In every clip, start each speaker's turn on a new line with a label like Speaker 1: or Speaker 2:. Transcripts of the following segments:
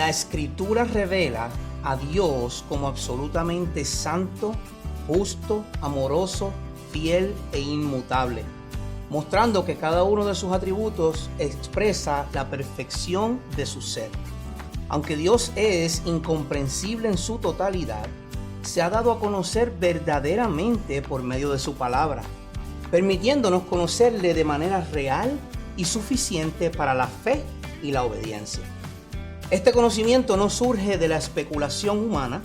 Speaker 1: La Escritura revela a Dios como absolutamente santo, justo, amoroso, fiel e inmutable, mostrando que cada uno de sus atributos expresa la perfección de su ser. Aunque Dios es incomprensible en su totalidad, se ha dado a conocer verdaderamente por medio de su palabra, permitiéndonos conocerle de manera real y suficiente para la fe y la obediencia. Este conocimiento no surge de la especulación humana,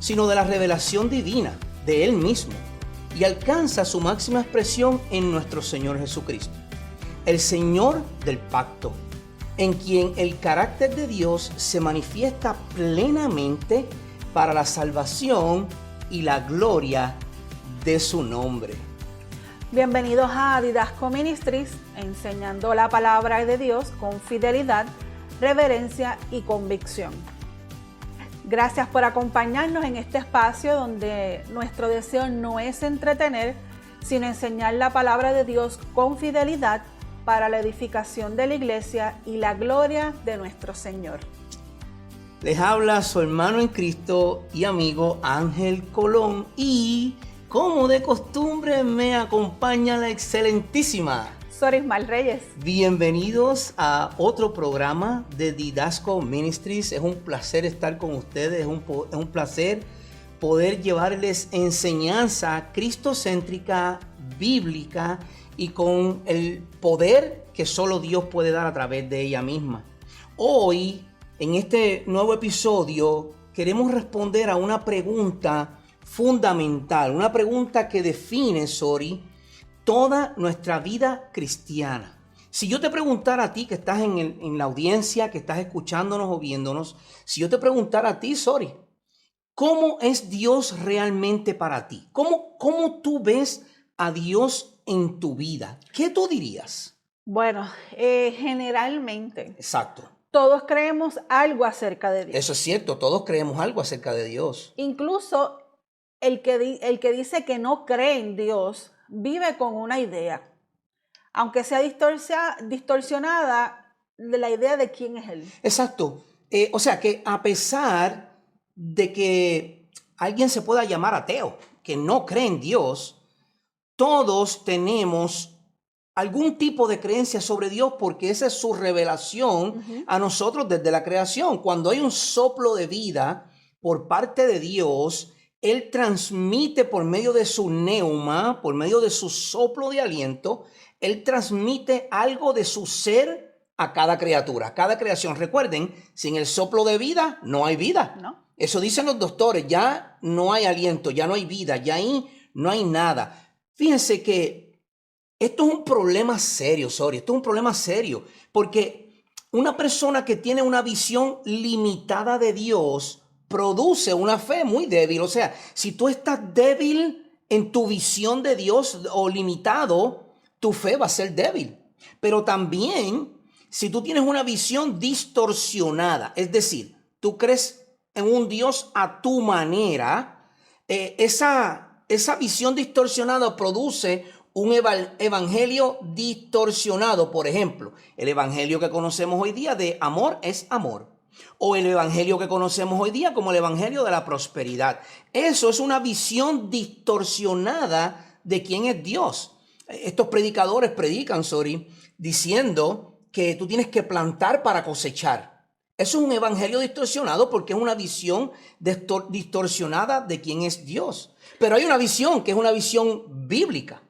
Speaker 1: sino de la revelación divina de Él mismo, y alcanza su máxima expresión en nuestro Señor Jesucristo, el Señor del pacto, en quien el carácter de Dios se manifiesta plenamente para la salvación y la gloria de su nombre.
Speaker 2: Bienvenidos a Didasco Ministries, enseñando la palabra de Dios con fidelidad, reverencia y convicción. Gracias por acompañarnos en este espacio donde nuestro deseo no es entretener, sino enseñar la palabra de Dios con fidelidad para la edificación de la iglesia y la gloria de nuestro Señor.
Speaker 1: Les habla su hermano en Cristo y amigo Ángel Colón, y como de costumbre me acompaña la excelentísima
Speaker 2: Sorismal Reyes.
Speaker 1: Bienvenidos a otro programa de Didasco Ministries. Es un placer estar con ustedes, es un placer poder llevarles enseñanza cristocéntrica, bíblica y con el poder que solo Dios puede dar a través de ella misma. Hoy, en este nuevo episodio, queremos responder a una pregunta fundamental, una pregunta que define, toda nuestra vida cristiana. Si yo te preguntara a ti que estás en la audiencia, que estás escuchándonos o viéndonos, si yo te preguntara a ti, ¿cómo es Dios realmente para ti? ¿Cómo tú ves a Dios en tu vida? ¿Qué tú dirías?
Speaker 2: Bueno, generalmente.
Speaker 1: Exacto.
Speaker 2: Todos creemos algo acerca de Dios.
Speaker 1: Eso es cierto, todos creemos algo acerca de Dios.
Speaker 2: Incluso el que dice que no cree en Dios vive con una idea, aunque sea distorsionada de la idea de quién es Él.
Speaker 1: Exacto. O sea que a pesar de que alguien se pueda llamar ateo, que no cree en Dios, todos tenemos algún tipo de creencia sobre Dios porque esa es su revelación a nosotros desde la creación. Cuando hay un soplo de vida por parte de Dios, Él transmite por medio de su neuma, por medio de su soplo de aliento, Él transmite algo de su ser a cada criatura, a cada creación. Recuerden, sin el soplo de vida no hay vida.
Speaker 2: ¿No?
Speaker 1: Eso dicen los doctores, ya no hay aliento, ya no hay vida, ya ahí no hay nada. Fíjense que esto es un problema serio, esto es un problema serio, porque una persona que tiene una visión limitada de Dios produce una fe muy débil. O sea, si tú estás débil en tu visión de Dios o limitado, tu fe va a ser débil. Pero también, si tú tienes una visión distorsionada, es decir, tú crees en un Dios a tu manera, esa visión distorsionada produce un evangelio distorsionado. Por ejemplo, el evangelio que conocemos hoy día de amor es amor. O el evangelio que conocemos hoy día como el evangelio de la prosperidad. Eso es una visión distorsionada de quién es Dios. Estos predicadores predican, diciendo que tú tienes que plantar para cosechar. Eso es un evangelio distorsionado porque es una visión distorsionada de quién es Dios. Pero hay una visión que es una visión bíblica.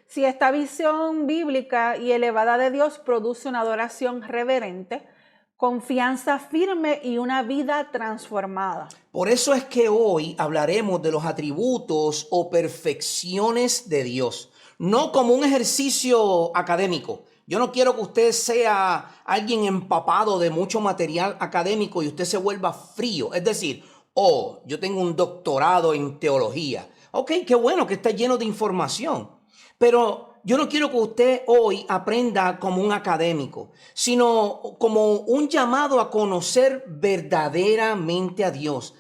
Speaker 2: Si esta visión bíblica y elevada de Dios produce una adoración reverente, confianza firme y una vida transformada.
Speaker 1: Por eso es que hoy hablaremos de los atributos o perfecciones de Dios, no como un ejercicio académico. Yo no quiero que usted sea alguien empapado de mucho material académico y usted se vuelva frío. Es decir, yo tengo un doctorado en teología. Ok, qué bueno que está lleno de información. Pero yo no quiero que usted hoy aprenda como un académico, sino como un llamado a conocer verdaderamente a Dios,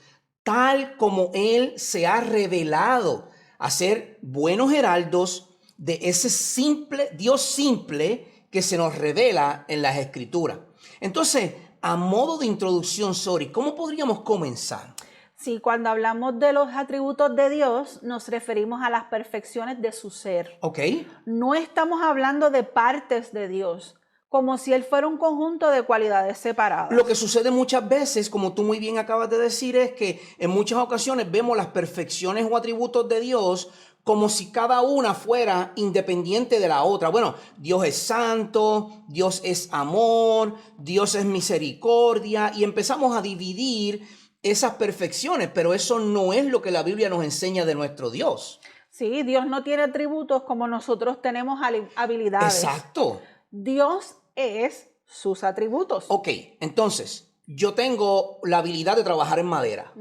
Speaker 1: tal como Él se ha revelado, a ser buenos heraldos de ese simple Dios simple que se nos revela en las Escrituras. Entonces, a modo de introducción, Sori, ¿cómo podríamos comenzar?
Speaker 2: Sí, cuando hablamos de los atributos de Dios, nos referimos a las perfecciones de su ser.
Speaker 1: ¿Ok?
Speaker 2: No estamos hablando de partes de Dios, como si Él fuera un conjunto de cualidades separadas.
Speaker 1: Lo que sucede muchas veces, como tú muy bien acabas de decir, es que en muchas ocasiones vemos las perfecciones o atributos de Dios como si cada una fuera independiente de la otra. Bueno, Dios es santo, Dios es amor, Dios es misericordia, y empezamos a dividir esas perfecciones, pero eso no es lo que la Biblia nos enseña de nuestro Dios.
Speaker 2: Sí, Dios no tiene atributos como nosotros tenemos habilidades.
Speaker 1: Exacto.
Speaker 2: Dios es sus atributos.
Speaker 1: Ok, entonces, yo tengo la habilidad de trabajar en madera,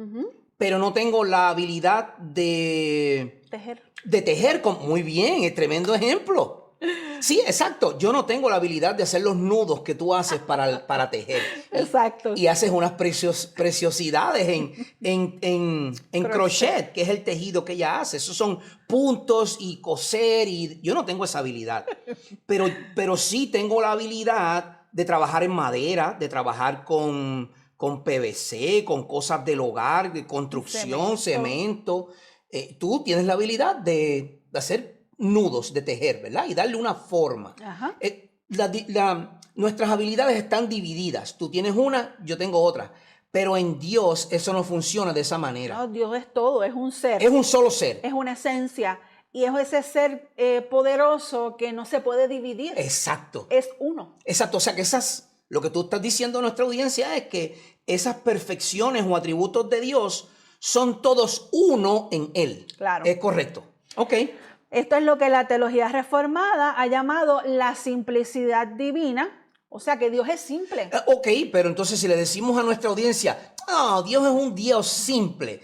Speaker 1: pero no tengo la habilidad
Speaker 2: Tejer.
Speaker 1: de tejer. Muy bien, es tremendo ejemplo. Sí, exacto. Yo no tengo la habilidad de hacer los nudos que tú haces para tejer.
Speaker 2: Exacto.
Speaker 1: Y haces unas preciosidades en crochet, que es el tejido que ella hace. Esos son puntos y coser. Y yo no tengo esa habilidad. Pero sí tengo la habilidad de trabajar en madera, de trabajar con PVC, con cosas del hogar, de construcción, cemento. Tú tienes la habilidad de hacer nudos, de tejer, ¿verdad? Y darle una forma.
Speaker 2: Ajá.
Speaker 1: Nuestras habilidades están divididas. Tú tienes una, yo tengo otra. Pero en Dios eso no funciona de esa manera.
Speaker 2: No, Dios es todo, es un ser.
Speaker 1: Es un solo ser.
Speaker 2: Es una esencia. Y es ese ser poderoso que no se puede dividir.
Speaker 1: Exacto.
Speaker 2: Es uno.
Speaker 1: Exacto. O sea que lo que tú estás diciendo a nuestra audiencia es que esas perfecciones o atributos de Dios son todos uno en Él.
Speaker 2: Claro.
Speaker 1: Es correcto. Ok.
Speaker 2: Esto es lo que la teología reformada ha llamado la simplicidad divina. O sea que Dios es simple.
Speaker 1: Ok, pero entonces si le decimos a nuestra audiencia, Dios es un Dios simple,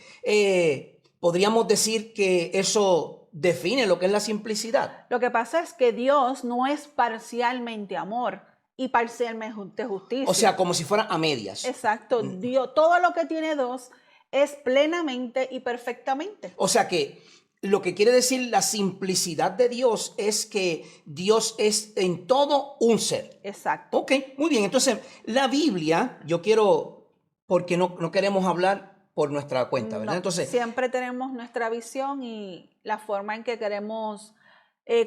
Speaker 1: podríamos decir que eso define lo que es la simplicidad.
Speaker 2: Lo que pasa es que Dios no es parcialmente amor y parcialmente justicia.
Speaker 1: O sea, como si fuera a medias.
Speaker 2: Exacto. Dios, todo lo que tiene dos es plenamente y perfectamente.
Speaker 1: O sea que lo que quiere decir la simplicidad de Dios es que Dios es en todo un ser.
Speaker 2: Exacto.
Speaker 1: Ok, muy bien. Entonces, la Biblia, yo quiero, porque no queremos hablar por nuestra cuenta, ¿verdad?
Speaker 2: No,
Speaker 1: Entonces,
Speaker 2: siempre tenemos nuestra visión y la forma en que queremos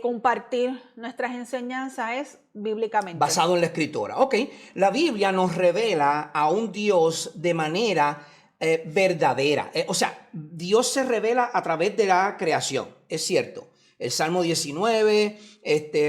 Speaker 2: compartir nuestras enseñanzas es bíblicamente.
Speaker 1: Basado en la Escritura. Ok, la Biblia nos revela a un Dios de manera verdadera. O sea, Dios se revela a través de la creación, es cierto. El Salmo 19,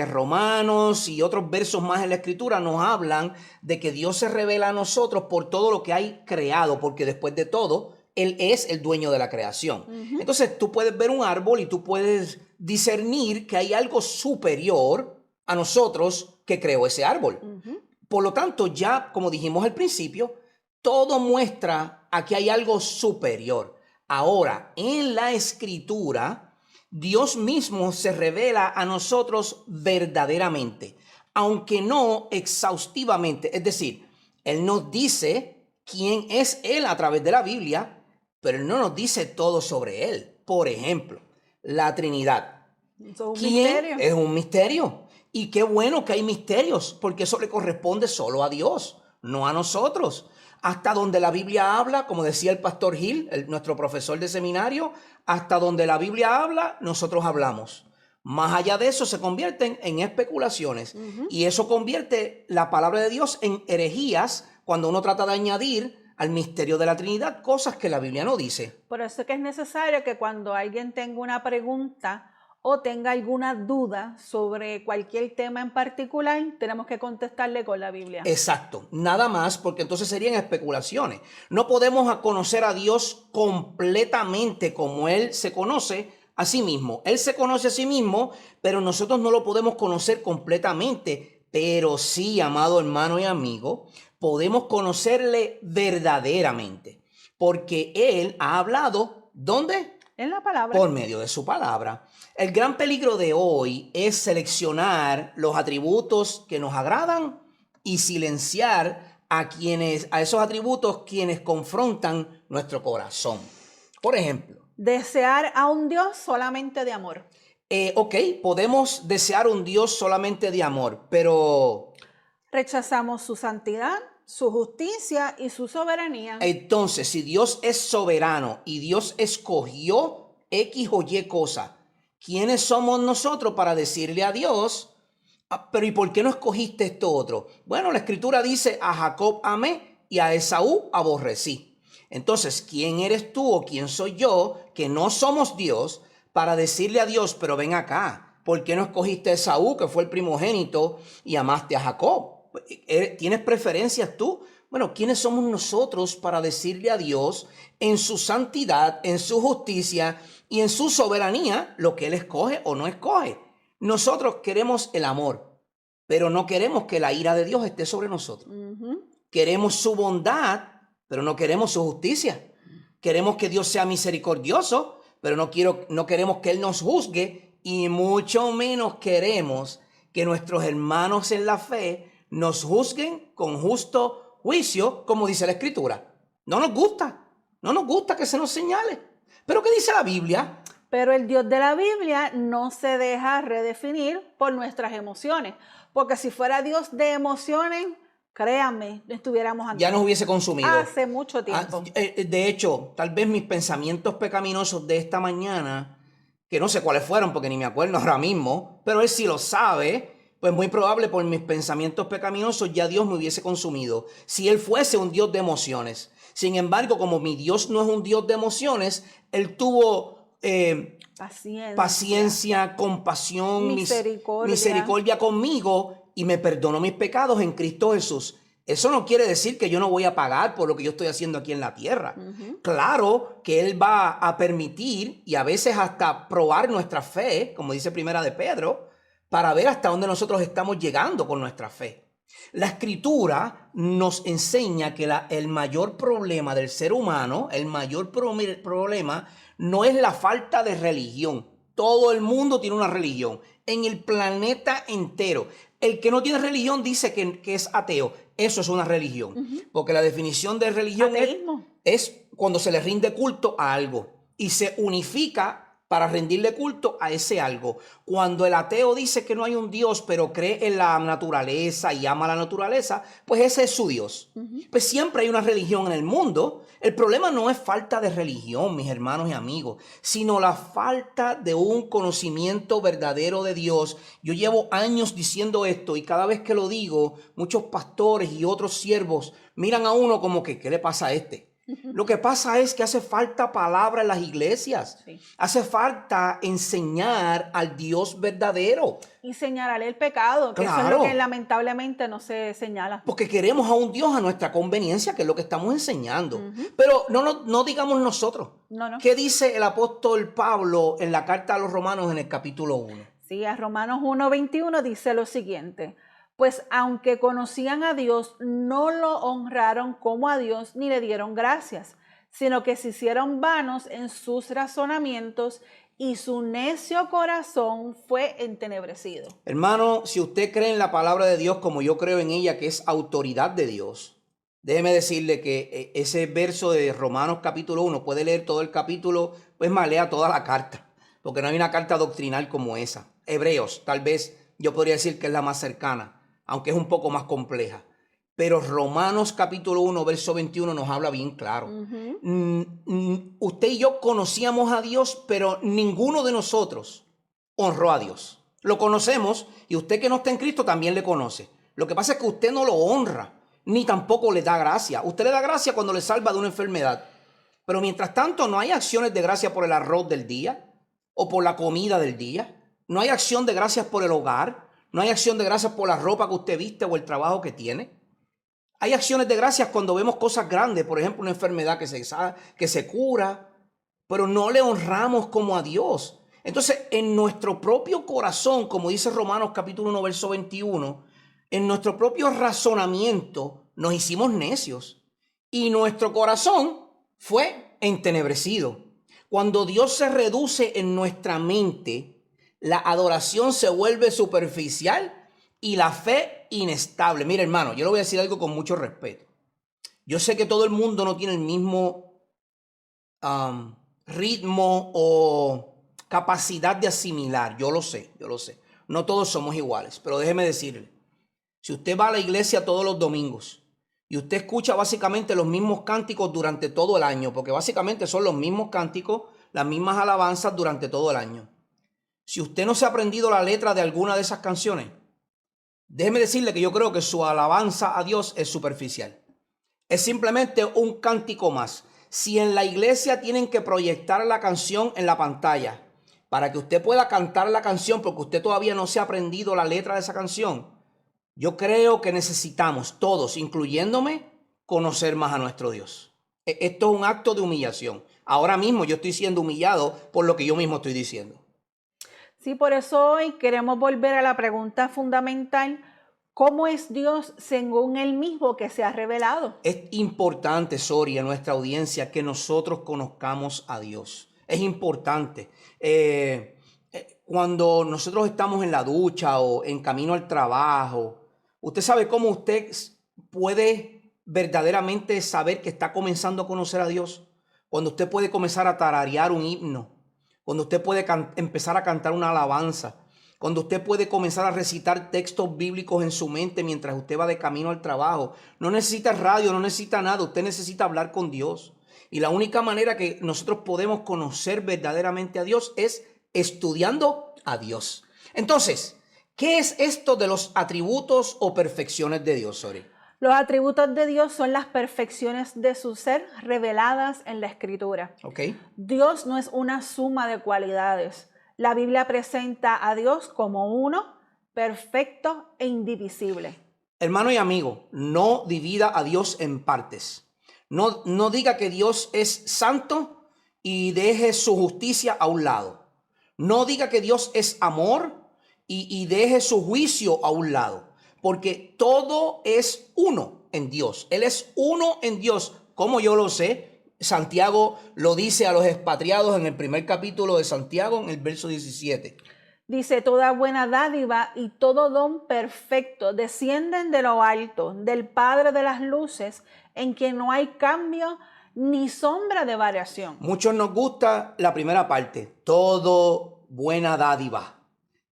Speaker 1: Romanos y otros versos más en la Escritura nos hablan de que Dios se revela a nosotros por todo lo que hay creado, porque después de todo, Él es el dueño de la creación. Entonces, tú puedes ver un árbol y tú puedes discernir que hay algo superior a nosotros que creó ese árbol. Por lo tanto, ya como dijimos al principio, todo muestra a que hay algo superior. Ahora, en la Escritura, Dios mismo se revela a nosotros verdaderamente, aunque no exhaustivamente. Es decir, Él nos dice quién es Él a través de la Biblia, pero Él no nos dice todo sobre Él. Por ejemplo, la Trinidad.
Speaker 2: Eso es un
Speaker 1: ¿Quién?
Speaker 2: misterio.
Speaker 1: Es un misterio. Y qué bueno que hay misterios, porque eso le corresponde solo a Dios, no a nosotros. Hasta donde la Biblia habla, como decía el pastor Gil, nuestro profesor de seminario, hasta donde la Biblia habla, nosotros hablamos. Más allá de eso se convierten en especulaciones. Y eso convierte la palabra de Dios en herejías cuando uno trata de añadir al misterio de la Trinidad cosas que la Biblia no dice.
Speaker 2: Por eso es que es necesario que cuando alguien tenga una pregunta o tenga alguna duda sobre cualquier tema en particular, tenemos que contestarle con la Biblia.
Speaker 1: Exacto, nada más, porque entonces serían especulaciones. No podemos conocer a Dios completamente como Él se conoce a sí mismo. Él se conoce a sí mismo, pero nosotros no lo podemos conocer completamente. Pero sí, amado hermano y amigo, podemos conocerle verdaderamente, porque Él ha hablado, ¿dónde?
Speaker 2: En la palabra.
Speaker 1: Por medio de su palabra. El gran peligro de hoy es seleccionar los atributos que nos agradan y silenciar a esos atributos quienes confrontan nuestro corazón. Por ejemplo,
Speaker 2: Desear a un Dios solamente de amor.
Speaker 1: Ok, podemos desear un Dios solamente de amor, pero
Speaker 2: Rechazamos su santidad, su justicia y su soberanía.
Speaker 1: Entonces, si Dios es soberano y Dios escogió X o Y cosa, ¿quiénes somos nosotros para decirle a Dios, pero ¿y por qué no escogiste esto otro? Bueno, la escritura dice, a Jacob amé y a Esaú aborrecí. Entonces, ¿quién eres tú o quién soy yo que no somos Dios para decirle a Dios, pero ven acá, ¿por qué no escogiste a Esaú, que fue el primogénito, y amaste a Jacob? ¿Tienes preferencias tú? Bueno, ¿quiénes somos nosotros para decirle a Dios en su santidad, en su justicia y en su soberanía lo que Él escoge o no escoge? Nosotros queremos el amor, pero no queremos que la ira de Dios esté sobre nosotros. Queremos su bondad, pero no queremos su justicia. Queremos que Dios sea misericordioso, pero no queremos que Él nos juzgue, y mucho menos queremos que nuestros hermanos en la fe nos juzguen con justo juicio, como dice la Escritura. No nos gusta que se nos señale. ¿Pero qué dice la Biblia?
Speaker 2: Pero el Dios de la Biblia no se deja redefinir por nuestras emociones, porque si fuera Dios de emociones, créanme, estuviéramos aquí.
Speaker 1: Ya nos hubiese consumido.
Speaker 2: Hace mucho tiempo.
Speaker 1: De hecho, tal vez mis pensamientos pecaminosos de esta mañana, que no sé cuáles fueron porque ni me acuerdo ahora mismo, pero Él sí lo sabe, pues muy probable por mis pensamientos pecaminosos ya Dios me hubiese consumido. Si Él fuese un Dios de emociones. Sin embargo, como mi Dios no es un Dios de emociones, Él tuvo paciencia, compasión, misericordia conmigo y me perdonó mis pecados en Cristo Jesús. Eso no quiere decir que yo no voy a pagar por lo que yo estoy haciendo aquí en la tierra. Claro que Él va a permitir y a veces hasta probar nuestra fe, como dice Primera de Pedro, para ver hasta dónde nosotros estamos llegando con nuestra fe. La Escritura nos enseña que el mayor problema del ser humano, el mayor problema no es la falta de religión. Todo el mundo tiene una religión en el planeta entero. El que no tiene religión dice que es ateo. Eso es una religión. Porque la definición de religión es cuando se le rinde culto a algo y se unifica para rendirle culto a ese algo. Cuando el ateo dice que no hay un Dios, pero cree en la naturaleza y ama la naturaleza, pues ese es su Dios. Pues siempre hay una religión en el mundo. El problema no es falta de religión, mis hermanos y amigos, sino la falta de un conocimiento verdadero de Dios. Yo llevo años diciendo esto y cada vez que lo digo, muchos pastores y otros siervos miran a uno como que, ¿qué le pasa a este? Lo que pasa es que hace falta palabra en las iglesias. Sí. Hace falta enseñar al Dios verdadero.
Speaker 2: Y señalarle el pecado, que eso es lo que lamentablemente no se señala.
Speaker 1: Porque queremos a un Dios a nuestra conveniencia, que es lo que estamos enseñando. Pero no digamos nosotros. No. ¿Qué dice el apóstol Pablo en la carta a los Romanos en el capítulo 1?
Speaker 2: Sí, a Romanos 1:21 dice lo siguiente. Pues aunque conocían a Dios, no lo honraron como a Dios ni le dieron gracias, sino que se hicieron vanos en sus razonamientos y su necio corazón fue entenebrecido.
Speaker 1: Hermano, si usted cree en la palabra de Dios como yo creo en ella, que es autoridad de Dios, déjeme decirle que ese verso de Romanos capítulo 1, puede leer todo el capítulo, pues más lea toda la carta, porque no hay una carta doctrinal como esa. Hebreos, tal vez yo podría decir que es la más cercana, aunque es un poco más compleja. Pero Romanos capítulo 1, verso 21 nos habla bien claro. Usted y yo conocíamos a Dios, pero ninguno de nosotros honró a Dios. Lo conocemos y usted que no está en Cristo también le conoce. Lo que pasa es que usted no lo honra, ni tampoco le da gracia. Usted le da gracia cuando le salva de una enfermedad. Pero mientras tanto no hay acciones de gracia por el arroz del día o por la comida del día. No hay acción de gracias por el hogar. No hay acción de gracias por la ropa que usted viste o el trabajo que tiene. Hay acciones de gracias cuando vemos cosas grandes, por ejemplo, una enfermedad que se cura, pero no le honramos como a Dios. Entonces, en nuestro propio corazón, como dice Romanos capítulo 1, verso 21, en nuestro propio razonamiento nos hicimos necios y nuestro corazón fue entenebrecido. Cuando Dios se reduce en nuestra mente, la adoración se vuelve superficial y la fe inestable. Mira, hermano, yo le voy a decir algo con mucho respeto. Yo sé que todo el mundo no tiene el mismo ritmo o capacidad de asimilar. Yo lo sé. No todos somos iguales, pero déjeme decirle, si usted va a la iglesia todos los domingos y usted escucha básicamente los mismos cánticos durante todo el año, porque básicamente son los mismos cánticos, las mismas alabanzas durante todo el año. Si usted no se ha aprendido la letra de alguna de esas canciones, déjeme decirle que yo creo que su alabanza a Dios es superficial. Es simplemente un cántico más. Si en la iglesia tienen que proyectar la canción en la pantalla para que usted pueda cantar la canción porque usted todavía no se ha aprendido la letra de esa canción, yo creo que necesitamos todos, incluyéndome, conocer más a nuestro Dios. Esto es un acto de humillación. Ahora mismo yo estoy siendo humillado por lo que yo mismo estoy diciendo.
Speaker 2: Sí, por eso hoy queremos volver a la pregunta fundamental: ¿cómo es Dios según Él mismo que se ha revelado?
Speaker 1: Es importante, Sori, a nuestra audiencia, que nosotros conozcamos a Dios. Es importante. Cuando nosotros estamos en la ducha o en camino al trabajo, usted sabe cómo usted puede verdaderamente saber que está comenzando a conocer a Dios. Cuando usted puede comenzar a tararear un himno, cuando usted puede empezar a cantar una alabanza, cuando usted puede comenzar a recitar textos bíblicos en su mente mientras usted va de camino al trabajo. No necesita radio, no necesita nada, usted necesita hablar con Dios. Y la única manera que nosotros podemos conocer verdaderamente a Dios es estudiando a Dios. Entonces, ¿qué es esto de los atributos o perfecciones de Dios, Sori?
Speaker 2: Los atributos de Dios son las perfecciones de su ser reveladas en la Escritura.
Speaker 1: Okay.
Speaker 2: Dios no es una suma de cualidades. La Biblia presenta a Dios como uno, perfecto e indivisible.
Speaker 1: Hermano y amigo, no divida a Dios en partes. No diga que Dios es santo y deje su justicia a un lado. No diga que Dios es amor y deje su juicio a un lado. Porque todo es uno en Dios. Él es uno en Dios. ¿Cómo yo lo sé? Santiago lo dice a los expatriados en el primer capítulo de Santiago, en el verso 17.
Speaker 2: Dice: toda buena dádiva y todo don perfecto descienden de lo alto, del Padre de las luces, en quien no hay cambio ni sombra de variación.
Speaker 1: Muchos nos gusta la primera parte. Todo buena dádiva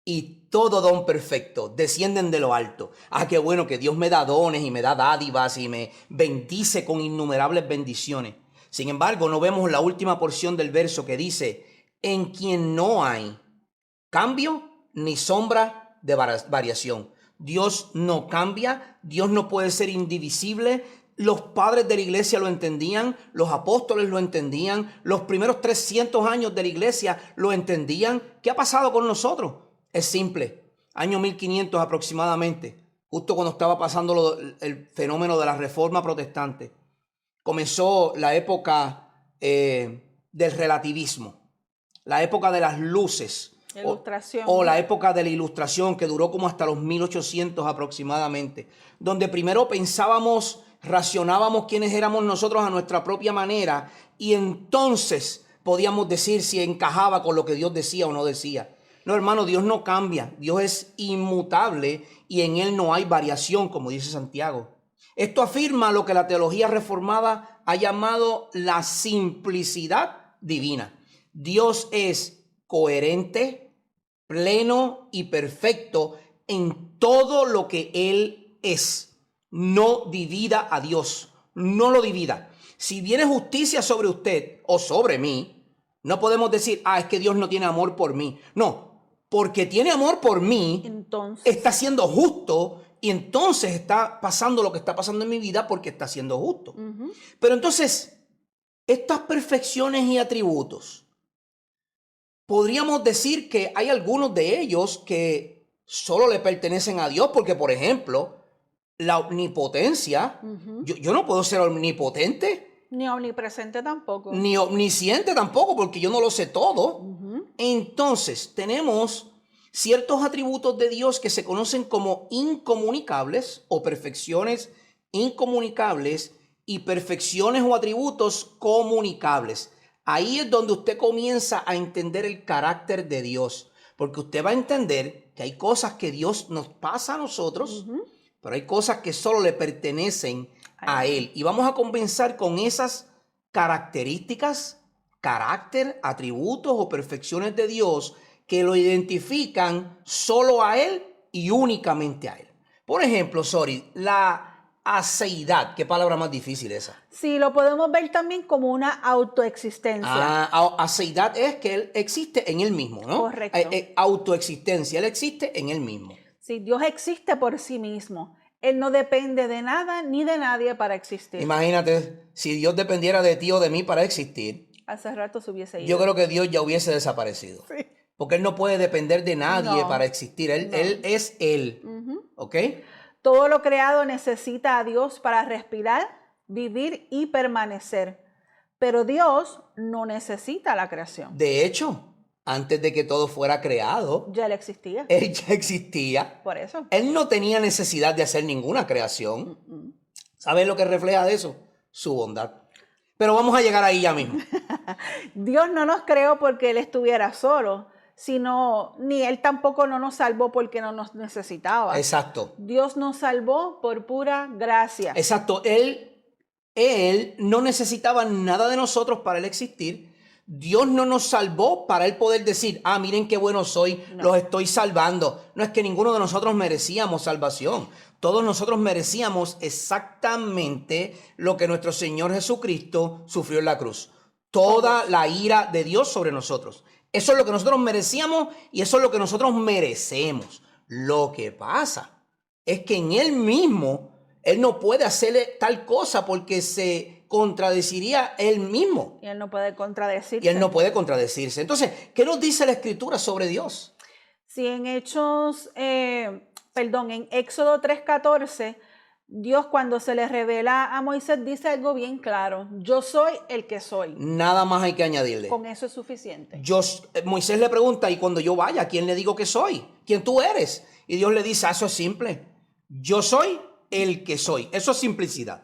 Speaker 1: y todo don perfecto descienden de lo alto. Ah, qué bueno que Dios me da dones y me da dádivas y me bendice con innumerables bendiciones. Sin embargo, no vemos la última porción del verso que dice: en quien no hay cambio ni sombra de variación. Dios no cambia, Dios no puede ser indivisible. Los padres de la iglesia lo entendían, los apóstoles lo entendían, los primeros 300 años de la iglesia lo entendían. ¿Qué ha pasado con nosotros? Es simple. Año 1500 aproximadamente, justo cuando estaba pasando el fenómeno de la Reforma Protestante, comenzó la época del relativismo, la época de las luces, o la época de la Ilustración, que duró como hasta los 1800 aproximadamente, donde primero pensábamos, racionábamos quiénes éramos nosotros a nuestra propia manera y entonces podíamos decir si encajaba con lo que Dios decía o no decía. No, hermano, Dios no cambia, Dios es inmutable y en Él no hay variación, como dice Santiago. Esto afirma lo que la teología reformada ha llamado la simplicidad divina. Dios es coherente, pleno y perfecto en todo lo que Él es. No divida a Dios, no lo divida. Si viene justicia sobre usted o sobre mí, no podemos decir: es que Dios no tiene amor por mí. No, porque tiene amor por mí, entonces está siendo justo y entonces está pasando lo que está pasando en mi vida porque está siendo justo. Pero entonces, estas perfecciones y atributos, podríamos decir que hay algunos de ellos que solo le pertenecen a Dios, porque, por ejemplo, la omnipotencia, yo no puedo ser omnipotente.
Speaker 2: Ni omnipresente tampoco.
Speaker 1: Ni omnisciente tampoco, porque yo no lo sé todo. Entonces, tenemos ciertos atributos de Dios que se conocen como incomunicables o perfecciones incomunicables y perfecciones o atributos comunicables. Ahí es donde usted comienza a entender el carácter de Dios, porque usted va a entender que hay cosas que Dios nos pasa a nosotros, pero hay cosas que solo le pertenecen a Él. Y vamos a comenzar con esas características, carácter, atributos o perfecciones de Dios que lo identifican solo a Él y únicamente a Él. Por ejemplo, la aceidad. ¿Qué palabra más difícil esa?
Speaker 2: Sí, lo podemos ver también como una autoexistencia.
Speaker 1: Aceidad es que Él existe en Él mismo, ¿no?
Speaker 2: Correcto.
Speaker 1: Autoexistencia, Él existe en Él mismo.
Speaker 2: Sí, Dios existe por sí mismo. Él no depende de nada ni de nadie para existir.
Speaker 1: Imagínate, si Dios dependiera de ti o de mí para existir,
Speaker 2: Hace rato se hubiese ido.
Speaker 1: yo creo que Dios ya hubiese desaparecido.
Speaker 2: Sí.
Speaker 1: Porque Él no puede depender de nadie
Speaker 2: No,
Speaker 1: para existir. Él es Él. ¿Ok?
Speaker 2: Todo lo creado necesita a Dios para respirar, vivir y permanecer. Pero Dios no necesita la creación.
Speaker 1: De hecho, antes de que todo fuera creado,
Speaker 2: Ya Él existía.
Speaker 1: Él ya existía.
Speaker 2: Por eso.
Speaker 1: Él no tenía necesidad de hacer ninguna creación. ¿Sabes lo que refleja de eso? Su bondad. Pero vamos a llegar ahí ya mismo.
Speaker 2: Dios no nos creó porque Él estuviera solo, sino ni Él tampoco no nos salvó porque no nos necesitaba.
Speaker 1: Exacto.
Speaker 2: Dios nos salvó por pura gracia.
Speaker 1: Exacto. Él no necesitaba nada de nosotros para Él existir. Dios no nos salvó para Él poder decir, miren qué bueno soy, los estoy salvando. No es que ninguno de nosotros merecíamos salvación. Todos nosotros merecíamos exactamente lo que nuestro Señor Jesucristo sufrió en la cruz. Toda la ira de Dios sobre nosotros. Eso es lo que nosotros merecíamos y eso es lo que nosotros merecemos. Lo que pasa es que en Él mismo, Él no puede hacerle tal cosa porque se contradeciría Él mismo.
Speaker 2: Y Él no puede contradecirse.
Speaker 1: Y Él no puede contradecirse. Entonces, ¿qué nos dice la Escritura sobre Dios?
Speaker 2: Si en en Éxodo 3:14, Dios cuando se le revela a Moisés dice algo bien claro. Yo soy el que soy.
Speaker 1: Nada más hay que añadirle.
Speaker 2: Con eso es suficiente.
Speaker 1: Moisés le pregunta, y cuando yo vaya, ¿a quién le digo que soy? ¿Quién tú eres? Y Dios le dice, eso es simple. Yo soy el que soy. Eso es simplicidad.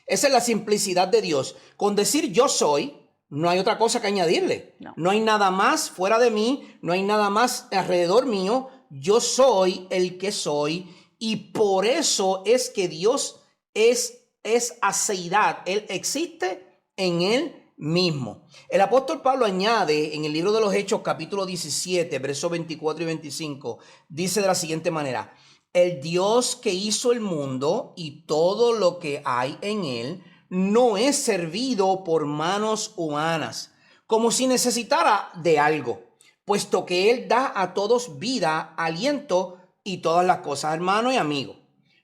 Speaker 1: Esa es la simplicidad de Dios. Con decir yo soy, no hay otra cosa que añadirle. No hay nada más fuera de mí, no hay nada más alrededor mío. Yo soy el que soy. Y por eso es que Dios es aceidad. Él existe en Él mismo. El apóstol Pablo añade en el libro de los Hechos, capítulo 17, versos 24 y 25, dice de la siguiente manera: el Dios que hizo el mundo y todo lo que hay en él no es servido por manos humanas, como si necesitara de algo, puesto que Él da a todos vida, aliento y todas las cosas. Hermano y amigo,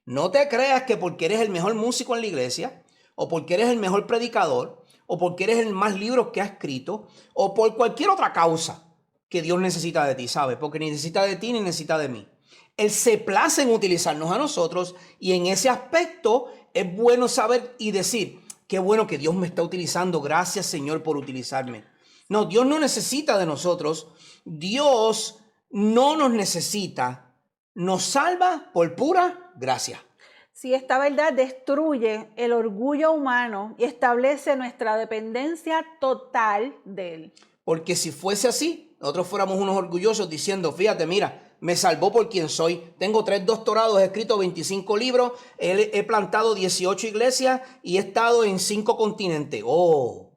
Speaker 1: no te creas que porque eres el mejor músico en la iglesia, o porque eres el mejor predicador, o porque eres el más libros que ha escrito, o por cualquier otra causa, que Dios necesita de ti, ¿sabes? Porque ni necesita de ti ni necesita de mí. Él se place en utilizarnos a nosotros, y en ese aspecto es bueno saber y decir, qué bueno que Dios me está utilizando, gracias Señor por utilizarme. No, Dios no necesita de nosotros, Dios no nos necesita, nos salva por pura gracia.
Speaker 2: Si esta verdad destruye el orgullo humano y establece nuestra dependencia total de Él.
Speaker 1: Porque si fuese así, nosotros fuéramos unos orgullosos diciendo, fíjate, mira, me salvó por quien soy. Tengo 3 doctorados, he escrito 25 libros, he plantado 18 iglesias y he estado en 5 continentes. ¡Oh,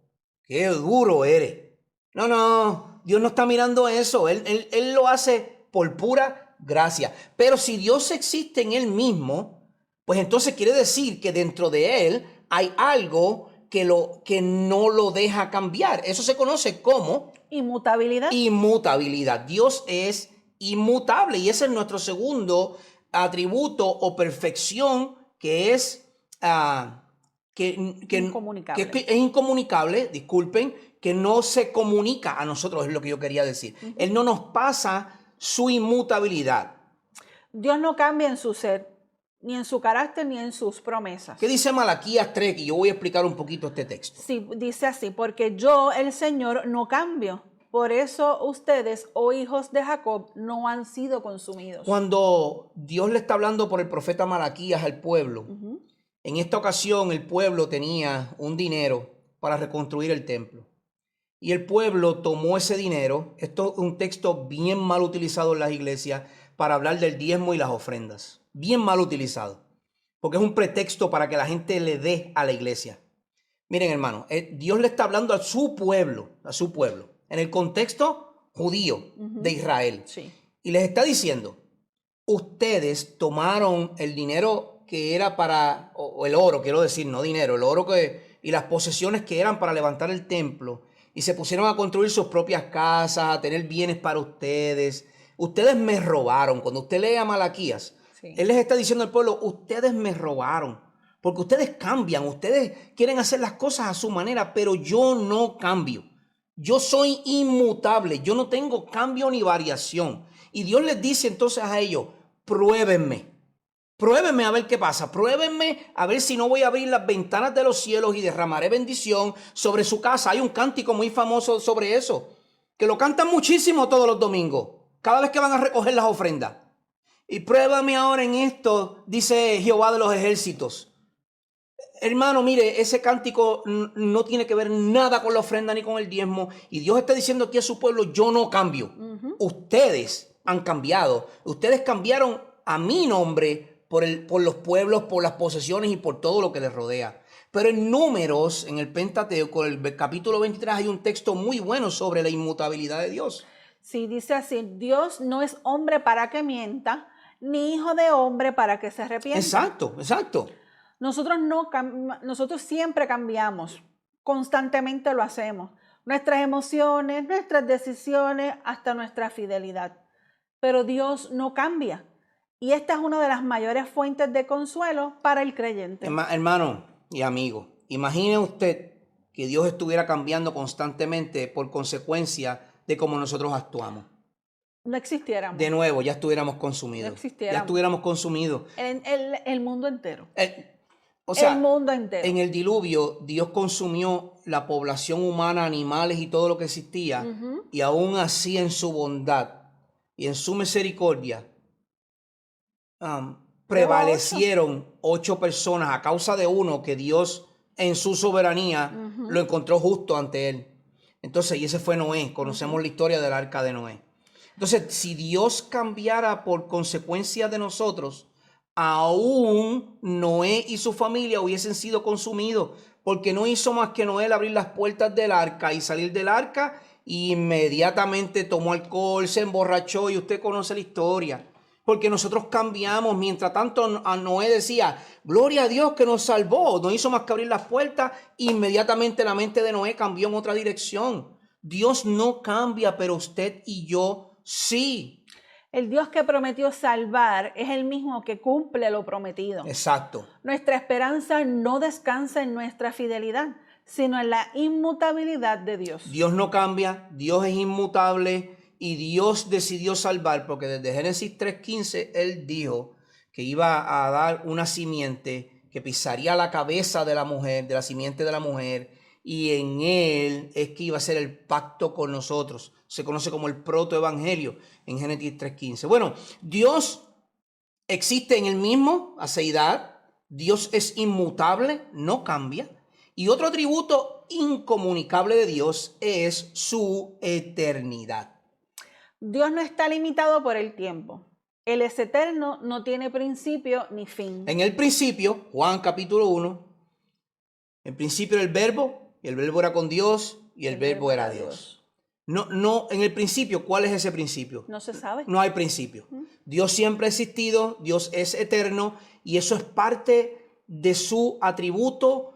Speaker 1: qué duro eres! No, Dios no está mirando eso. Él lo hace por pura gracia. Pero si Dios existe en Él mismo, pues entonces quiere decir que dentro de Él hay algo que no lo deja cambiar. Eso se conoce como
Speaker 2: inmutabilidad.
Speaker 1: Inmutabilidad. Dios es inmutable y ese es nuestro segundo atributo o perfección, que es
Speaker 2: incomunicable.
Speaker 1: Que es incomunicable, disculpen, que no se comunica a nosotros, es lo que yo quería decir. Él no nos pasa su inmutabilidad.
Speaker 2: Dios no cambia en su ser, ni en su carácter, ni en sus promesas.
Speaker 1: ¿Qué dice Malaquías 3? Y yo voy a explicar un poquito este texto.
Speaker 2: Sí, dice así, porque yo, el Señor, no cambio. Por eso ustedes, oh hijos de Jacob, no han sido consumidos.
Speaker 1: Cuando Dios le está hablando por el profeta Malaquías al pueblo, en esta ocasión el pueblo tenía un dinero para reconstruir el templo. Y el pueblo tomó ese dinero, esto es un texto bien mal utilizado en las iglesias, para hablar del diezmo y las ofrendas. Bien mal utilizado, porque es un pretexto para que la gente le dé a la iglesia. Miren, hermano, Dios le está hablando a su pueblo, en el contexto judío de Israel.
Speaker 2: Sí.
Speaker 1: Y les está diciendo, ustedes tomaron el dinero que era para, o el oro, quiero decir, no dinero, el oro y las posesiones que eran para levantar el templo, y se pusieron a construir sus propias casas, a tener bienes para ustedes. Ustedes me robaron. Cuando usted lee a Malaquías,
Speaker 2: Sí.
Speaker 1: él les está diciendo al pueblo, ustedes me robaron. Porque ustedes cambian, ustedes quieren hacer las cosas a su manera, pero yo no cambio. Yo soy inmutable, yo no tengo cambio ni variación. Y Dios les dice entonces a ellos, pruébenme. Pruébenme a ver qué pasa. Pruébenme a ver si no voy a abrir las ventanas de los cielos y derramaré bendición sobre su casa. Hay un cántico muy famoso sobre eso, que lo cantan muchísimo todos los domingos, cada vez que van a recoger las ofrendas. Y pruébame ahora en esto, dice Jehová de los ejércitos. Hermano, mire, ese cántico no tiene que ver nada con la ofrenda ni con el diezmo. Y Dios está diciendo aquí a su pueblo, yo no cambio. Ustedes han cambiado. Ustedes cambiaron a mi nombre por los pueblos, por las posesiones y por todo lo que les rodea. Pero en Números, en el Pentateuco, el capítulo 23, hay un texto muy bueno sobre la inmutabilidad de Dios.
Speaker 2: Sí, dice así, Dios no es hombre para que mienta, ni hijo de hombre para que se arrepienta.
Speaker 1: Exacto, exacto.
Speaker 2: Nosotros siempre cambiamos, constantemente lo hacemos. Nuestras emociones, nuestras decisiones, hasta nuestra fidelidad. Pero Dios no cambia. Y esta es una de las mayores fuentes de consuelo para el creyente.
Speaker 1: Hermano y amigo, imagine usted que Dios estuviera cambiando constantemente por consecuencia de cómo nosotros actuamos.
Speaker 2: No existiéramos.
Speaker 1: De nuevo, ya estuviéramos consumidos.
Speaker 2: No existiéramos.
Speaker 1: Ya estuviéramos consumidos.
Speaker 2: El mundo entero.
Speaker 1: O sea,
Speaker 2: el mundo entero.
Speaker 1: En el diluvio, Dios consumió la población humana, animales y todo lo que existía. Y aún así, en su bondad y en su misericordia, prevalecieron 8 personas a causa de uno que Dios en su soberanía lo encontró justo ante él. Entonces, y ese fue Noé. Conocemos la historia del arca de Noé. Entonces, si Dios cambiara por consecuencia de nosotros, aún Noé y su familia hubiesen sido consumidos, porque no hizo más que Noé abrir las puertas del arca y salir del arca, y inmediatamente tomó alcohol, se emborrachó, y usted conoce la historia. Porque nosotros cambiamos. Mientras tanto, a Noé decía, gloria a Dios que nos salvó. No hizo más que abrir las puertas. Inmediatamente la mente de Noé cambió en otra dirección. Dios no cambia, pero usted y yo sí.
Speaker 2: El Dios que prometió salvar es el mismo que cumple lo prometido.
Speaker 1: Exacto.
Speaker 2: Nuestra esperanza no descansa en nuestra fidelidad, sino en la inmutabilidad de Dios.
Speaker 1: Dios no cambia, Dios es inmutable. Y Dios decidió salvar, porque desde Génesis 3:15 Él dijo que iba a dar una simiente que pisaría la cabeza de la mujer, de la simiente de la mujer, y en Él es que iba a ser el pacto con nosotros. Se conoce como el protoevangelio en Génesis 3:15. Bueno, Dios existe en Él mismo, aceidad. Dios es inmutable, no cambia. Y otro atributo incomunicable de Dios es su eternidad.
Speaker 2: Dios no está limitado por el tiempo. Él es eterno, no tiene principio ni fin.
Speaker 1: En el principio, Juan capítulo 1, en principio era el verbo, y el verbo era con Dios, y el verbo era Dios. No, en el principio, ¿cuál es ese principio?
Speaker 2: No se sabe.
Speaker 1: No hay principio. Dios siempre ha existido, Dios es eterno, y eso es parte de su atributo,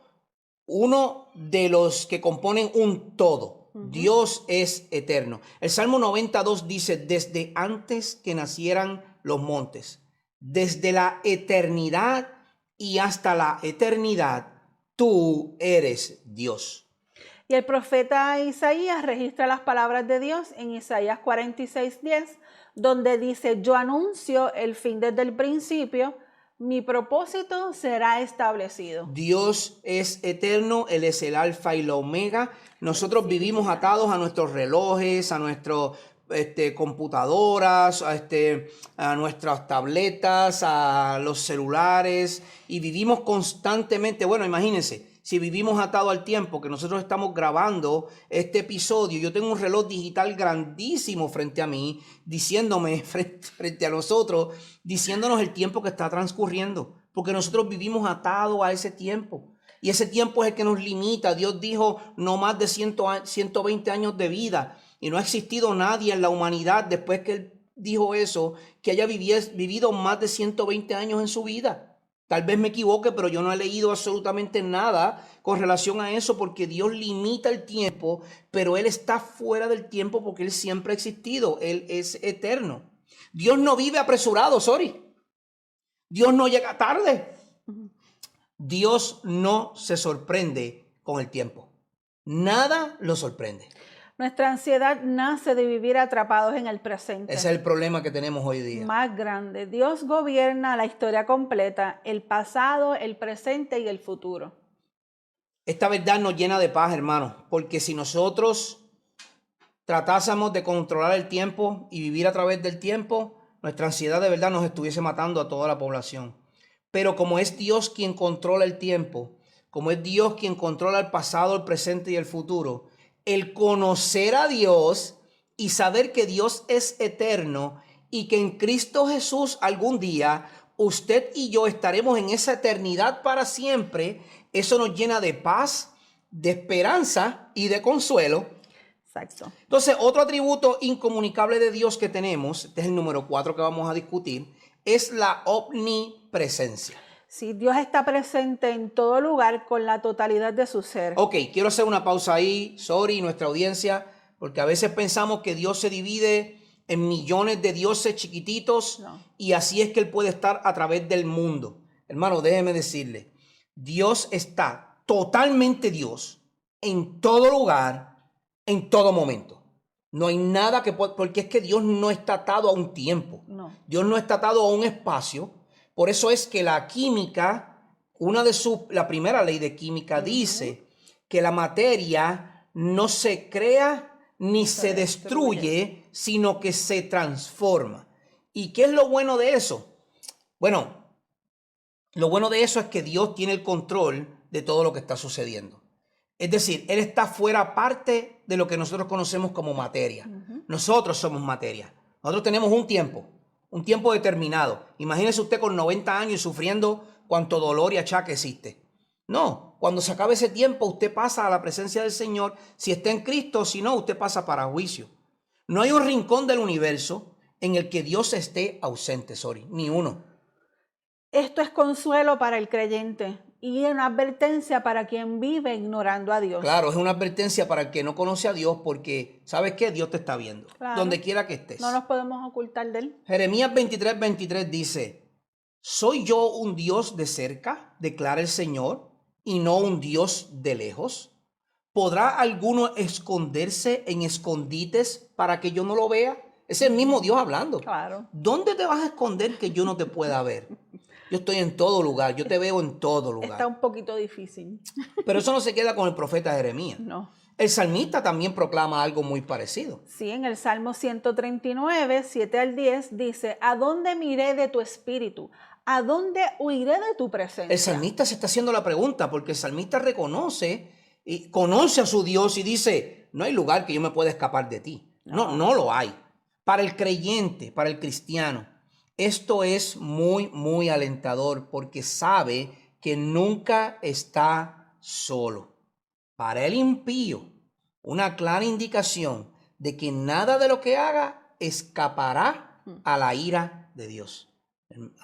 Speaker 1: uno de los que componen un todo. Dios es eterno. El Salmo 92 dice, desde antes que nacieran los montes, desde la eternidad y hasta la eternidad, tú eres Dios.
Speaker 2: Y el profeta Isaías registra las palabras de Dios en Isaías 46:10, donde dice, yo anuncio el fin desde el principio, mi propósito será establecido.
Speaker 1: Dios es eterno, Él es el alfa y la omega. Nosotros vivimos atados a nuestros relojes, a nuestras computadoras, a nuestras tabletas, a los celulares, y vivimos constantemente. Bueno, imagínense, si vivimos atados al tiempo que nosotros estamos grabando este episodio, yo tengo un reloj digital grandísimo frente a mí, diciéndome, frente a nosotros, diciéndonos el tiempo que está transcurriendo, porque nosotros vivimos atados a ese tiempo. Y ese tiempo es el que nos limita. Dios dijo no más de 120 años de vida. Y no ha existido nadie en la humanidad después que Él dijo eso, que haya vivido más de 120 años en su vida. Tal vez me equivoque, pero yo no he leído absolutamente nada con relación a eso porque Dios limita el tiempo, pero Él está fuera del tiempo porque Él siempre ha existido. Él es eterno. Dios no vive apresurado, sorry. Dios no llega tarde. Dios no se sorprende con el tiempo. Nada lo sorprende.
Speaker 2: Nuestra ansiedad nace de vivir atrapados en el presente.
Speaker 1: Ese es el problema que tenemos hoy día.
Speaker 2: Más grande. Dios gobierna la historia completa, el pasado, el presente y el futuro.
Speaker 1: Esta verdad nos llena de paz, hermanos, porque si nosotros tratásemos de controlar el tiempo y vivir a través del tiempo, nuestra ansiedad de verdad nos estuviese matando a toda la población. Pero como es Dios quien controla el tiempo, como es Dios quien controla el pasado, el presente y el futuro, el conocer a Dios y saber que Dios es eterno y que en Cristo Jesús algún día usted y yo estaremos en esa eternidad para siempre, eso nos llena de paz, de esperanza y de consuelo.
Speaker 2: Exacto.
Speaker 1: Entonces, otro atributo incomunicable de Dios que tenemos, este es el número 4 que vamos a discutir, es la omnipresencia.
Speaker 2: Sí, Dios está presente en todo lugar con la totalidad de su ser.
Speaker 1: Ok, quiero hacer una pausa ahí, sorry, nuestra audiencia, porque a veces pensamos que Dios se divide en millones de dioses chiquititos y así es que Él puede estar a través del mundo. Hermano, déjeme decirle, Dios está totalmente Dios en todo lugar, en todo momento. No hay nada que pueda, porque es que Dios no está atado a un tiempo.
Speaker 2: No.
Speaker 1: Dios no está atado a un espacio. Por eso es que la química, la primera ley de química dice que la materia no se crea ni se destruye, sino que se transforma. ¿Y qué es lo bueno de eso? Bueno, lo bueno de eso es que Dios tiene el control de todo lo que está sucediendo. Es decir, Él está fuera parte de lo que nosotros conocemos como materia. Nosotros somos materia. Nosotros tenemos un tiempo determinado. Imagínese usted con 90 años y sufriendo cuánto dolor y achaque existe. No, cuando se acabe ese tiempo usted pasa a la presencia del Señor. Si está en Cristo, si no, usted pasa para juicio. No hay un rincón del universo en el que Dios esté ausente, ni uno.
Speaker 2: Esto es consuelo para el creyente y una advertencia para quien vive ignorando a Dios.
Speaker 1: Claro, es una advertencia para el que no conoce a Dios porque, ¿sabes qué? Dios te está viendo, donde quiera que estés.
Speaker 2: No nos podemos ocultar de Él.
Speaker 1: Jeremías 23:23 dice, ¿soy yo un Dios de cerca? Declara el Señor, y no un Dios de lejos. ¿Podrá alguno esconderse en escondites para que yo no lo vea? Es el mismo Dios hablando.
Speaker 2: Claro.
Speaker 1: ¿Dónde te vas a esconder que yo no te pueda ver? Yo estoy en todo lugar, yo te veo en todo lugar.
Speaker 2: Está un poquito difícil.
Speaker 1: Pero eso no se queda con el profeta Jeremías.
Speaker 2: No.
Speaker 1: El salmista también proclama algo muy parecido.
Speaker 2: Sí, en el Salmo 139, 7 al 10, dice, ¿a dónde miré de tu espíritu? ¿A dónde huiré de tu presencia?
Speaker 1: El salmista se está haciendo la pregunta porque el salmista reconoce y conoce a su Dios y dice, no hay lugar que yo me pueda escapar de ti. No lo hay. Para el creyente, para el cristiano, esto es muy, muy alentador porque sabe que nunca está solo. Para el impío, una clara indicación de que nada de lo que haga escapará a la ira de Dios.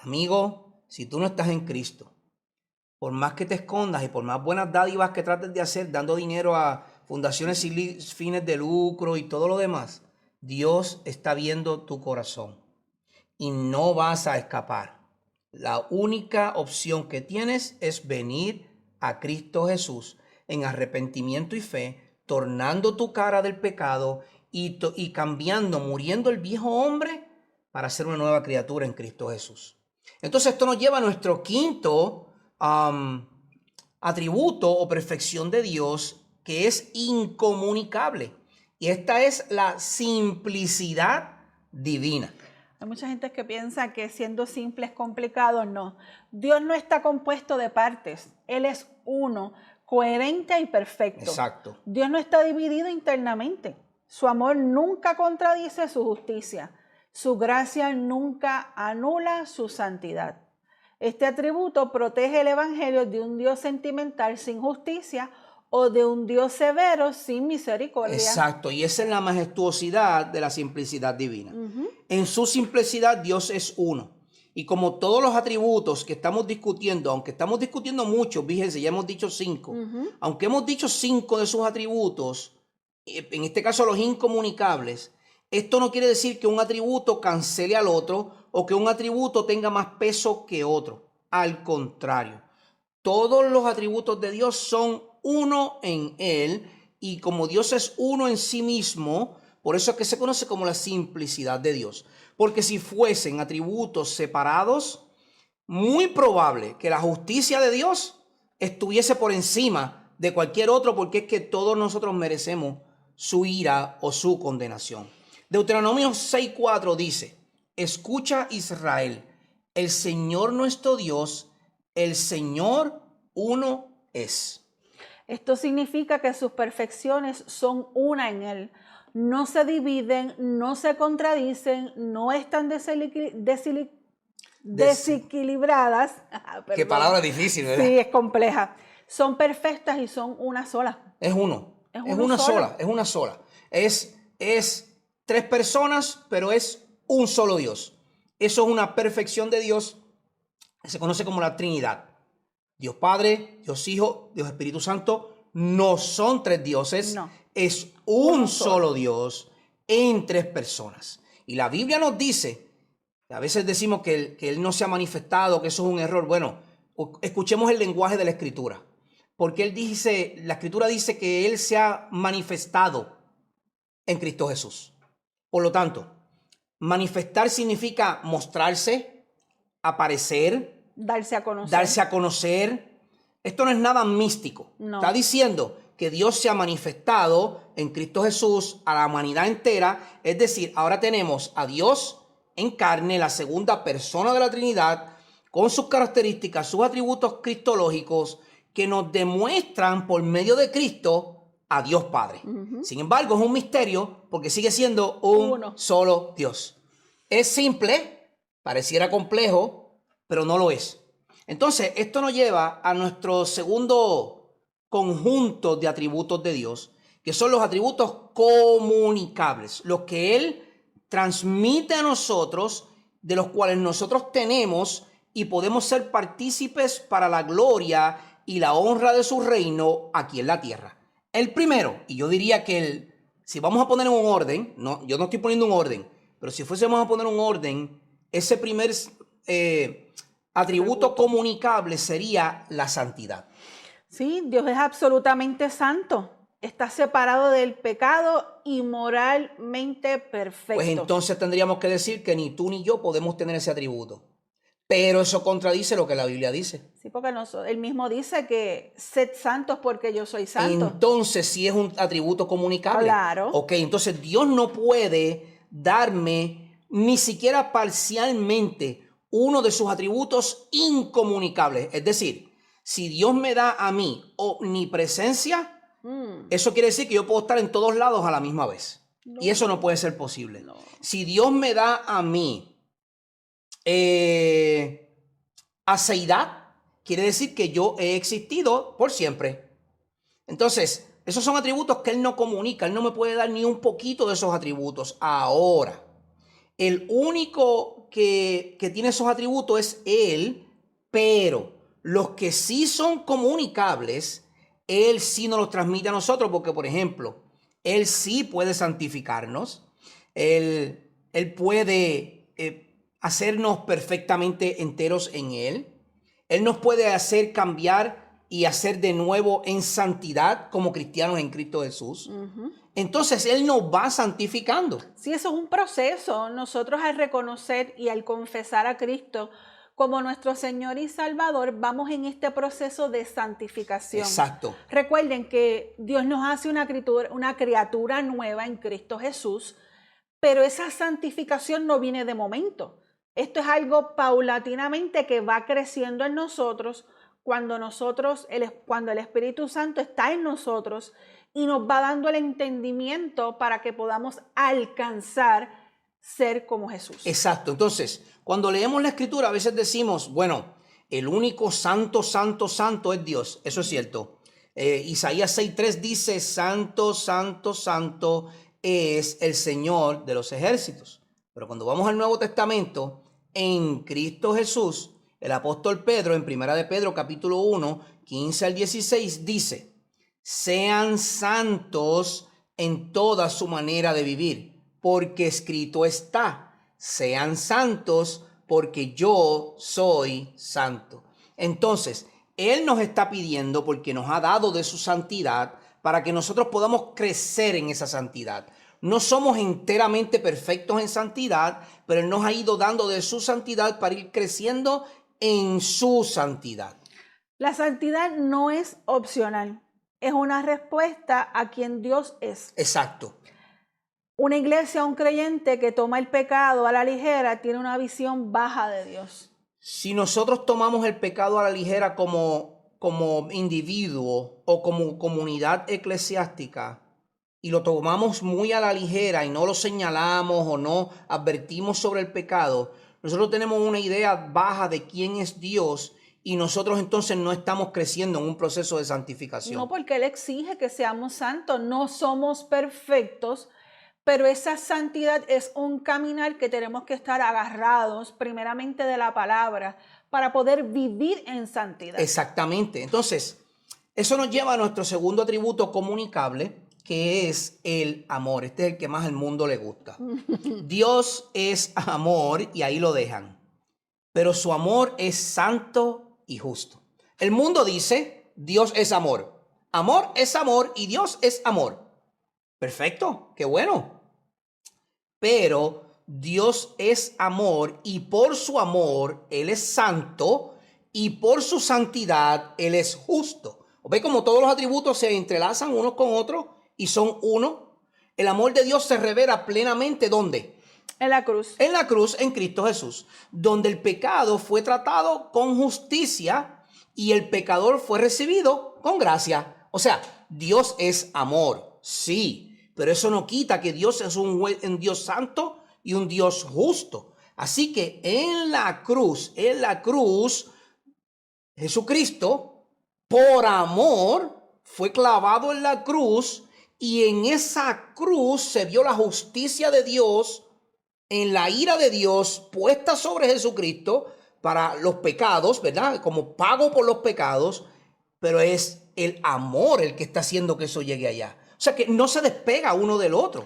Speaker 1: Amigo, si tú no estás en Cristo, por más que te escondas y por más buenas dádivas que trates de hacer, dando dinero a fundaciones sin fines de lucro y todo lo demás, Dios está viendo tu corazón y no vas a escapar. La única opción que tienes es venir a Cristo Jesús en arrepentimiento y fe, tornando tu cara del pecado y cambiando, muriendo el viejo hombre para ser una nueva criatura en Cristo Jesús. Entonces esto nos lleva a nuestro quinto atributo o perfección de Dios, que es incomunicable. Y esta es la simplicidad divina.
Speaker 2: Hay mucha gente que piensa que siendo simple es complicado. No, Dios no está compuesto de partes. Él es uno, coherente y perfecto.
Speaker 1: Exacto.
Speaker 2: Dios no está dividido internamente. Su amor nunca contradice su justicia. Su gracia nunca anula su santidad. Este atributo protege el evangelio de un Dios sentimental sin justicia o de un Dios severo sin misericordia.
Speaker 1: Exacto, y esa es la majestuosidad de la simplicidad divina. En su simplicidad Dios es uno. Y como todos los atributos que estamos discutiendo, aunque estamos discutiendo muchos, fíjense, ya hemos dicho 5, aunque hemos dicho 5 de sus atributos, en este caso los incomunicables, esto no quiere decir que un atributo cancele al otro o que un atributo tenga más peso que otro. Al contrario, todos los atributos de Dios son uno en Él, y como Dios es uno en sí mismo, por eso es que se conoce como la simplicidad de Dios. Porque si fuesen atributos separados, muy probable que la justicia de Dios estuviese por encima de cualquier otro, porque es que todos nosotros merecemos su ira o su condenación. Deuteronomio 6:4 dice: escucha, Israel, el Señor nuestro Dios, el Señor uno es.
Speaker 2: Esto significa que sus perfecciones son una en Él. No se dividen, no se contradicen, no están desequilibradas.
Speaker 1: Qué palabra difícil, ¿verdad?
Speaker 2: Sí, es compleja. Son perfectas y son una sola.
Speaker 1: Es uno. Es una sola. Es una sola. Es 3 personas, pero es un solo Dios. Eso es una perfección de Dios. Se conoce como la Trinidad. Dios Padre, Dios Hijo, Dios Espíritu Santo. No son 3 dioses.
Speaker 2: No.
Speaker 1: Es un solo Dios en 3 personas. Y la Biblia nos dice, a veces decimos que Él no se ha manifestado, que eso es un error. Bueno, escuchemos el lenguaje de la Escritura. Porque la Escritura dice que Él se ha manifestado en Cristo Jesús. Por lo tanto, manifestar significa mostrarse, aparecer,
Speaker 2: darse a conocer.
Speaker 1: Darse a conocer. Esto no es nada místico.
Speaker 2: No.
Speaker 1: Está diciendo que Dios se ha manifestado en Cristo Jesús a la humanidad entera. Es decir, ahora tenemos a Dios en carne, la segunda persona de la Trinidad, con sus características, sus atributos cristológicos, que nos demuestran por medio de Cristo a Dios Padre. Sin embargo, es un misterio porque sigue siendo un solo Dios. Es simple, pareciera complejo, pero no lo es. Entonces, esto nos lleva a nuestro segundo conjunto de atributos de Dios, que son los atributos comunicables, los que Él transmite a nosotros, de los cuales nosotros tenemos y podemos ser partícipes para la gloria y la honra de su reino aquí en la tierra. El primero, y yo diría que si vamos a poner un orden, no, yo no estoy poniendo un orden, pero si fuésemos a poner un orden, ese primer atributo comunicable sería la santidad.
Speaker 2: Sí, Dios es absolutamente santo. Está separado del pecado y moralmente perfecto.
Speaker 1: Pues entonces tendríamos que decir que ni tú ni yo podemos tener ese atributo. Pero eso contradice lo que la Biblia dice.
Speaker 2: Sí, porque él mismo dice que sed santos porque yo soy santo.
Speaker 1: Entonces sí es un atributo comunicable.
Speaker 2: Claro.
Speaker 1: Ok, entonces Dios no puede darme ni siquiera parcialmente uno de sus atributos incomunicables. Es decir, si Dios me da a mí omnipresencia, eso quiere decir que yo puedo estar en todos lados a la misma vez. No. Y eso no puede ser posible. No. Si Dios me da a mí aceidad, quiere decir que yo he existido por siempre. Entonces, esos son atributos que Él no comunica. Él no me puede dar ni un poquito de esos atributos. Ahora, el único que tiene esos atributos es Él, pero los que sí son comunicables, Él sí nos los transmite a nosotros, porque, por ejemplo, Él sí puede santificarnos, Él puede hacernos perfectamente enteros en Él, Él nos puede hacer cambiar y hacer de nuevo en santidad como cristianos en Cristo Jesús. Entonces Él nos va santificando.
Speaker 2: Sí, eso es un proceso. Nosotros al reconocer y al confesar a Cristo como nuestro Señor y Salvador, vamos en este proceso de santificación.
Speaker 1: Exacto.
Speaker 2: Recuerden que Dios nos hace una criatura nueva en Cristo Jesús, pero esa santificación no viene de momento. Esto es algo paulatinamente que va creciendo en nosotros cuando el Espíritu Santo está en nosotros y nos va dando el entendimiento para que podamos alcanzar ser como Jesús.
Speaker 1: Exacto. Entonces, cuando leemos la Escritura, a veces decimos, bueno, el único santo, santo, santo es Dios. Eso es cierto. Isaías 6:3 dice, santo, santo, santo es el Señor de los ejércitos. Pero cuando vamos al Nuevo Testamento, en Cristo Jesús, el apóstol Pedro, en Primera de Pedro, capítulo 1, 15 al 16, dice: sean santos en toda su manera de vivir, porque escrito está: sean santos porque yo soy santo. Entonces, Él nos está pidiendo, porque nos ha dado de su santidad, para que nosotros podamos crecer en esa santidad. No somos enteramente perfectos en santidad, pero Él nos ha ido dando de su santidad para ir creciendo en su santidad.
Speaker 2: La santidad no es opcional, es una respuesta a quien Dios es.
Speaker 1: Exacto.
Speaker 2: Una iglesia, un creyente que toma el pecado a la ligera, tiene una visión baja de Dios.
Speaker 1: Si nosotros tomamos el pecado a la ligera como individuo o como comunidad eclesiástica y lo tomamos muy a la ligera y no lo señalamos o no advertimos sobre el pecado, nosotros tenemos una idea baja de quién es Dios y nosotros entonces no estamos creciendo en un proceso de santificación.
Speaker 2: No, porque Él exige que seamos santos, no somos perfectos, pero esa santidad es un caminar que tenemos que estar agarrados primeramente de la palabra para poder vivir en santidad.
Speaker 1: Exactamente. Entonces, eso nos lleva a nuestro segundo atributo comunicable, que es el amor. Este es el que más al mundo le gusta. Dios es amor y ahí lo dejan. Pero su amor es santo y justo. El mundo dice: Dios es amor. Amor es amor y Dios es amor. Perfecto, qué bueno. Pero Dios es amor y por su amor Él es santo y por su santidad Él es justo. ¿Ve cómo todos los atributos se entrelazan unos con otros y son uno? El amor de Dios se revela plenamente ¿dónde?
Speaker 2: En la cruz.
Speaker 1: En la cruz, en Cristo Jesús, donde el pecado fue tratado con justicia y el pecador fue recibido con gracia. O sea, Dios es amor, sí. Pero eso no quita que Dios es un Dios santo y un Dios justo. Así que en la cruz, Jesucristo, por amor, fue clavado en la cruz y en esa cruz se vio la justicia de Dios, en la ira de Dios puesta sobre Jesucristo para los pecados, ¿verdad? Como pago por los pecados, pero es el amor el que está haciendo que eso llegue allá. O sea que no se despega uno del otro.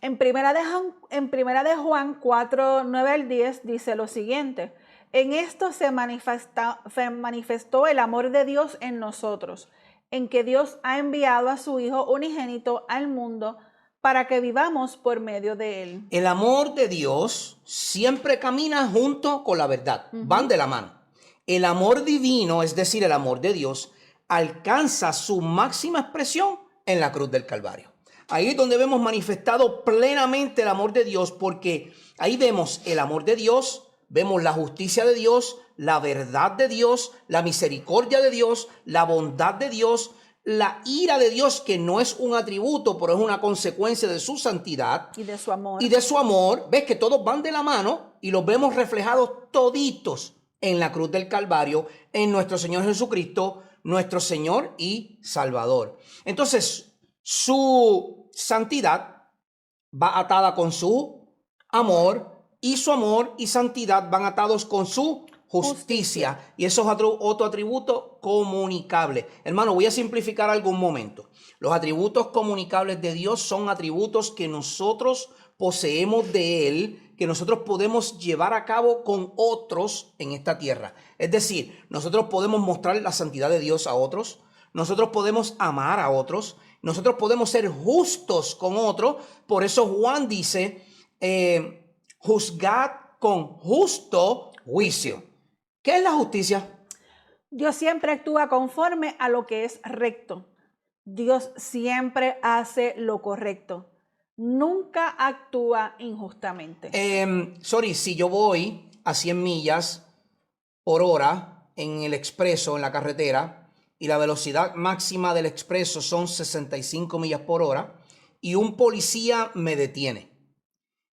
Speaker 2: En primera de Juan 4, 9 al 10 dice lo siguiente: en esto se manifestó el amor de Dios en nosotros, en que Dios ha enviado a su Hijo unigénito al mundo para que vivamos por medio de Él.
Speaker 1: El amor de Dios siempre camina junto con la verdad, van de la mano. El amor divino, es decir, el amor de Dios, alcanza su máxima expresión en la cruz del Calvario. Ahí es donde vemos manifestado plenamente el amor de Dios, porque ahí vemos el amor de Dios, vemos la justicia de Dios, la verdad de Dios, la misericordia de Dios, la bondad de Dios, la ira de Dios, que no es un atributo, pero es una consecuencia de su santidad
Speaker 2: y de su amor.
Speaker 1: Y de su amor. Ves que todos van de la mano y los vemos reflejados toditos en la cruz del Calvario, en nuestro Señor Jesucristo, nuestro Señor y Salvador. Entonces, su santidad va atada con su amor y su amor y santidad van atados con su justicia. Y eso es otro atributo comunicable. Hermano, voy a simplificar algo un momento. Los atributos comunicables de Dios son atributos que nosotros poseemos de Él, que nosotros podemos llevar a cabo con otros en esta tierra. Es decir, nosotros podemos mostrar la santidad de Dios a otros, nosotros podemos amar a otros, nosotros podemos ser justos con otros. Por eso Juan dice, juzgad con justo juicio. ¿Qué es la justicia?
Speaker 2: Dios siempre actúa conforme a lo que es recto. Dios siempre hace lo correcto. Nunca actúa injustamente.
Speaker 1: Si yo voy a 100 millas por hora en el expreso, en la carretera, y la velocidad máxima del expreso son 65 millas por hora, y un policía me detiene.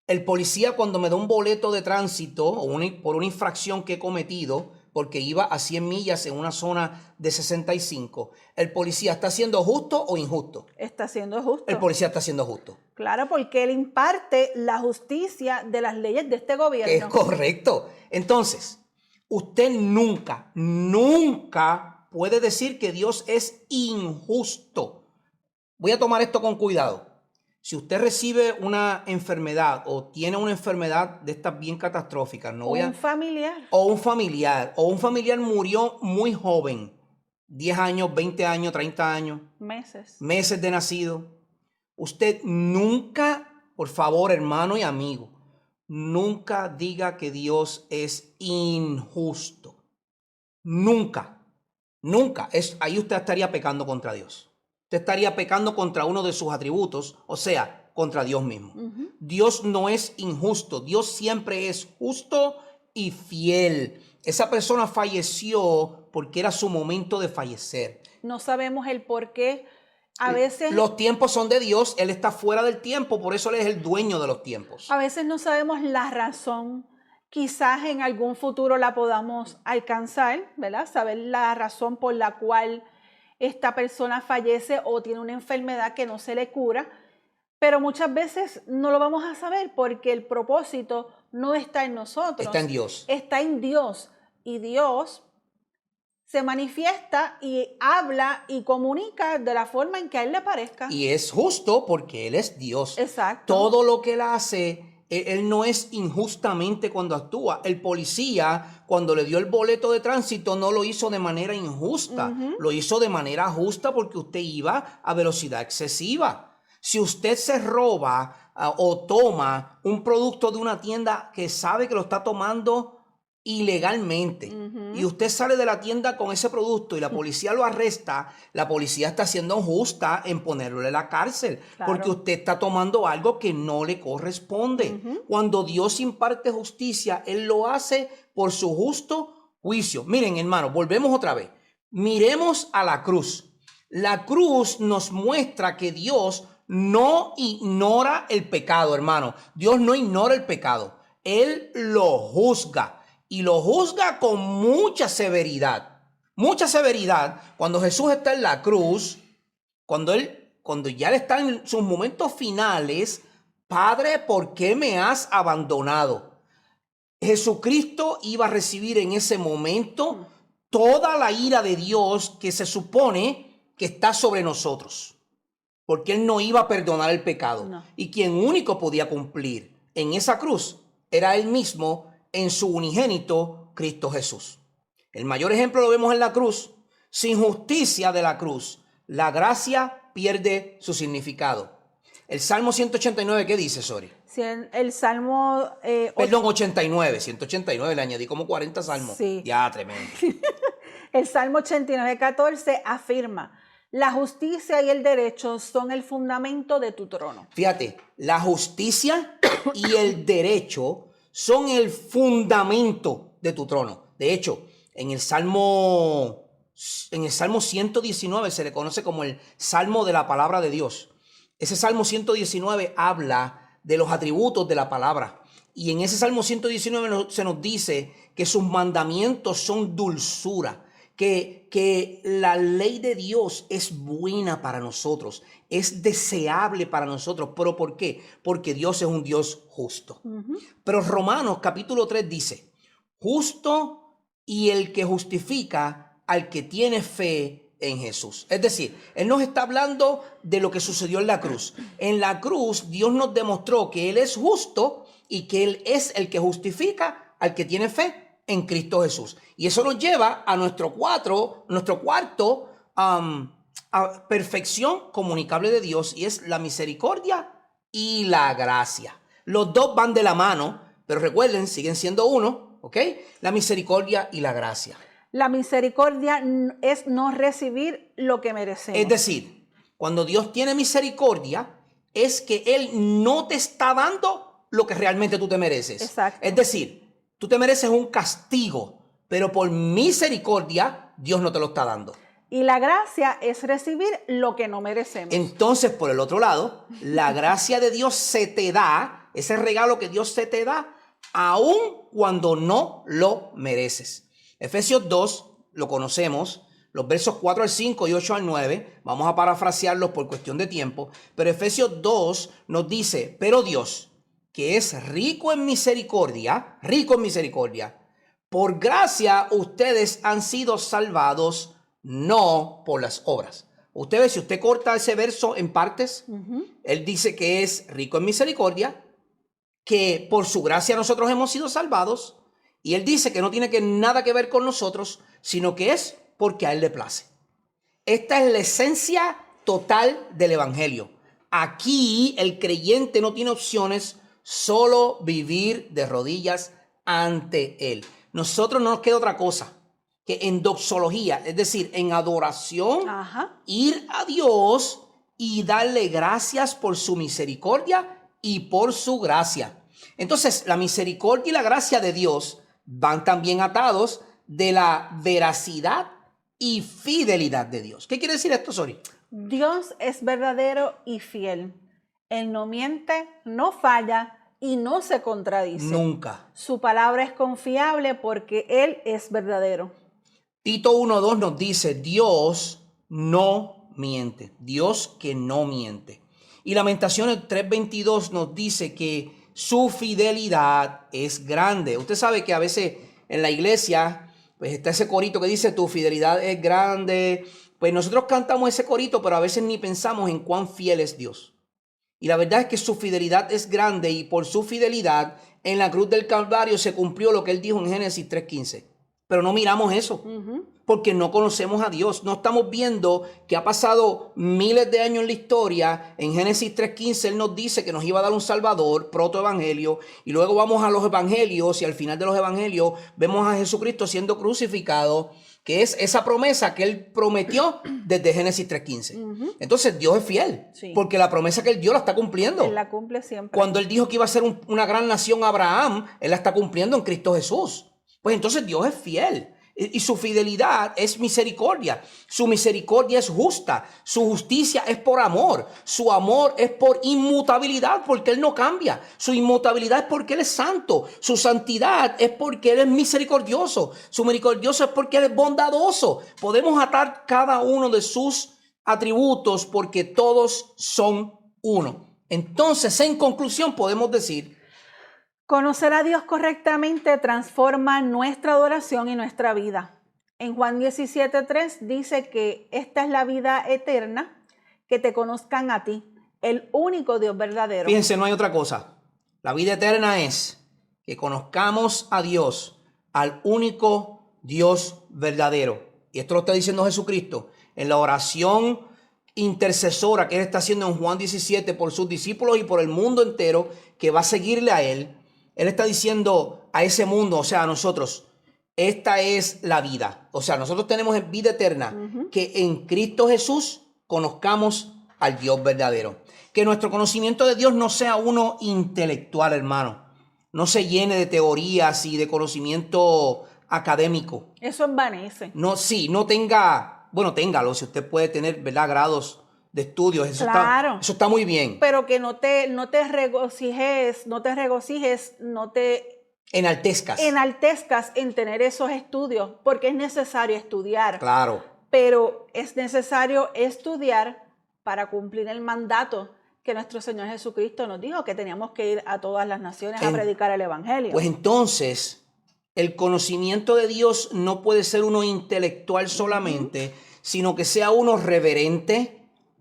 Speaker 1: El policía, cuando me da un boleto de tránsito o por una infracción que he cometido, porque iba a 100 millas en una zona de 65. ¿El policía está siendo justo o injusto?
Speaker 2: Está siendo justo.
Speaker 1: El policía está siendo justo.
Speaker 2: Claro, porque él imparte la justicia de las leyes de este gobierno.
Speaker 1: Es correcto. Entonces, usted nunca puede decir que Dios es injusto. Voy a tomar esto con cuidado. Si usted recibe una enfermedad o tiene una enfermedad de estas bien catastróficas,
Speaker 2: Un familiar.
Speaker 1: o un familiar murió muy joven, 10 años, 20 años, 30 años, meses de nacido. Usted nunca, por favor, hermano y amigo, nunca diga que Dios es injusto. Nunca. Ahí usted estaría pecando contra Dios. Usted estaría pecando contra uno de sus atributos, o sea, contra Dios mismo. Dios no es injusto. Dios siempre es justo y fiel. Esa persona falleció porque era su momento de fallecer.
Speaker 2: No sabemos el por qué. A veces
Speaker 1: los tiempos son de Dios. Él está fuera del tiempo, por eso Él es el dueño de los tiempos.
Speaker 2: A veces no sabemos la razón. Quizás en algún futuro la podamos alcanzar, ¿verdad? Saber la razón por la cual esta persona fallece o tiene una enfermedad que no se le cura, pero muchas veces no lo vamos a saber porque el propósito no está en nosotros.
Speaker 1: Está en Dios.
Speaker 2: Está en Dios. Y Dios se manifiesta y habla y comunica de la forma en que a Él le parezca.
Speaker 1: Y es justo porque Él es Dios.
Speaker 2: Exacto.
Speaker 1: Todo lo que Él hace, Él no es injustamente cuando actúa. El policía, cuando le dio el boleto de tránsito, no lo hizo de manera injusta. Lo hizo de manera justa porque usted iba a velocidad excesiva. Si usted se roba o toma un producto de una tienda que sabe que lo está tomando ilegalmente y usted sale de la tienda con ese producto y la policía lo arresta, la policía está siendo justa en ponerlo en la cárcel. Claro. Porque usted está tomando algo que no le corresponde. Cuando Dios imparte justicia, Él lo hace por su justo juicio. Miren, hermano, volvemos otra vez. Miremos a la cruz. La cruz nos muestra que Dios no ignora el pecado, hermano. Dios no ignora el pecado. Él lo juzga. Y lo juzga con mucha severidad. Mucha severidad. Cuando Jesús está en la cruz, cuando ya él está en sus momentos finales, Padre, ¿por qué me has abandonado? Jesucristo iba a recibir en ese momento toda la ira de Dios que se supone que está sobre nosotros. Porque Él no iba a perdonar el pecado. No. Y quien único podía cumplir en esa cruz era Él mismo, en su unigénito Cristo Jesús. El mayor ejemplo lo vemos en la cruz. Sin justicia de la cruz, la gracia pierde su significado. El Salmo 189, ¿qué dice, Sori?
Speaker 2: El Salmo...
Speaker 1: Perdón, 89, 189, le añadí como 40 salmos.
Speaker 2: Sí.
Speaker 1: Ya, tremendo.
Speaker 2: El Salmo 89, 14 afirma: la justicia y el derecho son el fundamento de tu trono.
Speaker 1: Fíjate, la justicia y el derecho son el fundamento de tu trono. De hecho, en el Salmo 119 se le conoce como el Salmo de la palabra de Dios. Ese Salmo 119 habla de los atributos de la palabra. Y en ese Salmo 119 se nos dice que sus mandamientos son dulzura, que la ley de Dios es buena para nosotros, es deseable para nosotros. ¿Pero por qué? Porque Dios es un Dios justo. Pero Romanos capítulo 3 dice: justo y el que justifica al que tiene fe en Jesús. Es decir, Él nos está hablando de lo que sucedió en la cruz. En la cruz Dios nos demostró que Él es justo y que Él es el que justifica al que tiene fe en Cristo Jesús. Y eso nos lleva a nuestro cuarto a perfección comunicable de Dios, y es la misericordia y la gracia. Los dos van de la mano, pero recuerden, siguen siendo uno, ¿ok? La misericordia y la gracia.
Speaker 2: La misericordia es no recibir lo que merecemos.
Speaker 1: Es decir, cuando Dios tiene misericordia, es que Él no te está dando lo que realmente tú te mereces.
Speaker 2: Exacto.
Speaker 1: Es decir, tú te mereces un castigo, pero por misericordia Dios no te lo está dando.
Speaker 2: Y la gracia es recibir lo que no merecemos.
Speaker 1: Entonces, por el otro lado, la gracia de Dios se te da, ese regalo que Dios se te da, aun cuando no lo mereces. Efesios 2, lo conocemos, los versos 4 al 5 y 8 al 9, vamos a parafrasearlos por cuestión de tiempo, pero Efesios 2 nos dice, pero Dios, que es rico en misericordia, por gracia ustedes han sido salvados, no por las obras. Usted ve, si usted corta ese verso en partes, él dice que es rico en misericordia, que por su gracia nosotros hemos sido salvados, y él dice que no tiene nada que ver con nosotros, sino que es porque a él le place. Esta es la esencia total del evangelio. Aquí el creyente no tiene opciones, solo vivir de rodillas ante él. Nosotros no nos queda otra cosa que en doxología, es decir, en adoración, ir a Dios y darle gracias por su misericordia y por su gracia. Entonces, la misericordia y la gracia de Dios van también atados de la veracidad y fidelidad de Dios. ¿Qué quiere decir esto, Sori?
Speaker 2: Dios es verdadero y fiel. Él no miente, no falla y no se contradice.
Speaker 1: Nunca.
Speaker 2: Su palabra es confiable porque Él es verdadero.
Speaker 1: Tito 1:2 nos dice, Dios no miente. Dios que no miente. Y Lamentaciones 3:22 nos dice que su fidelidad es grande. Usted sabe que a veces en la iglesia pues está ese corito que dice tu fidelidad es grande. Pues nosotros cantamos ese corito, pero a veces ni pensamos en cuán fiel es Dios. Y la verdad es que su fidelidad es grande y por su fidelidad en la cruz del Calvario se cumplió lo que él dijo en Génesis 3:15. Pero no miramos eso porque no conocemos a Dios. No estamos viendo que ha pasado miles de años en la historia. En Génesis 3:15 él nos dice que nos iba a dar un Salvador, protoevangelio. Y luego vamos a los evangelios y al final de los evangelios vemos a Jesucristo siendo crucificado, que es esa promesa que él prometió desde Génesis 3:15. Entonces Dios es fiel, porque la promesa que él dio la está cumpliendo.
Speaker 2: Él la cumple siempre.
Speaker 1: Cuando él dijo que iba a ser una gran nación Abraham, él la está cumpliendo en Cristo Jesús. Pues entonces Dios es fiel y su fidelidad es misericordia. Su misericordia es justa. Su justicia es por amor. Su amor es por inmutabilidad porque Él no cambia. Su inmutabilidad es porque Él es santo. Su santidad es porque Él es misericordioso. Su misericordioso es porque Él es bondadoso. Podemos atar cada uno de sus atributos porque todos son uno. Entonces, en conclusión, podemos decir:
Speaker 2: conocer a Dios correctamente transforma nuestra adoración y nuestra vida. En Juan 17:3 dice que esta es la vida eterna, que te conozcan a ti, el único Dios verdadero.
Speaker 1: Fíjense, no hay otra cosa. La vida eterna es que conozcamos a Dios, al único Dios verdadero. Y esto lo está diciendo Jesucristo en la oración intercesora que Él está haciendo en Juan 17 por sus discípulos y por el mundo entero que va a seguirle a Él. Él está diciendo a ese mundo, o sea, a nosotros, esta es la vida. O sea, nosotros tenemos vida eterna, que en Cristo Jesús conozcamos al Dios verdadero. Que nuestro conocimiento de Dios no sea uno intelectual, hermano. No se llene de teorías y de conocimiento académico.
Speaker 2: Eso envanece.
Speaker 1: No, sí, no tenga, bueno, téngalo, si usted puede tener, ¿verdad?, grados de estudios, eso,
Speaker 2: claro,
Speaker 1: eso está muy bien.
Speaker 2: Pero que no te regocijes, enaltezcas en tener esos estudios, porque es necesario estudiar.
Speaker 1: Claro.
Speaker 2: Pero es necesario estudiar para cumplir el mandato que nuestro Señor Jesucristo nos dijo, que teníamos que ir a todas las naciones a predicar el evangelio.
Speaker 1: Pues entonces, el conocimiento de Dios no puede ser uno intelectual solamente, sino que sea uno reverente,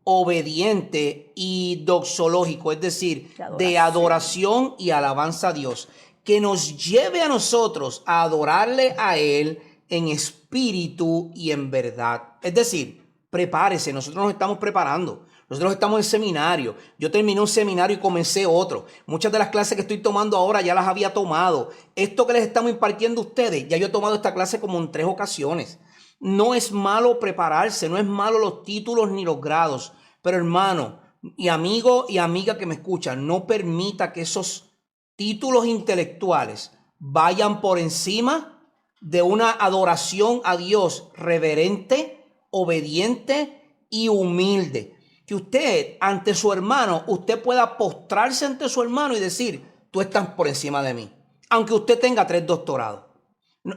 Speaker 1: obediente y doxológico, es decir, de adoración y alabanza a Dios, que nos lleve a nosotros a adorarle a Él en espíritu y en verdad. Es decir, prepárese, nosotros nos estamos preparando. Nosotros estamos en seminario. Yo terminé un seminario y comencé otro. Muchas de las clases que estoy tomando ahora ya las había tomado. Esto que les estamos impartiendo a ustedes, ya yo he tomado esta clase como en 3 ocasiones. No es malo prepararse, no es malo los títulos ni los grados. Pero hermano y amigo y amiga que me escuchan, no permita que esos títulos intelectuales vayan por encima de una adoración a Dios reverente, obediente y humilde. Que usted, ante su hermano, usted pueda postrarse ante su hermano y decir: tú estás por encima de mí. Aunque usted tenga 3 doctorados.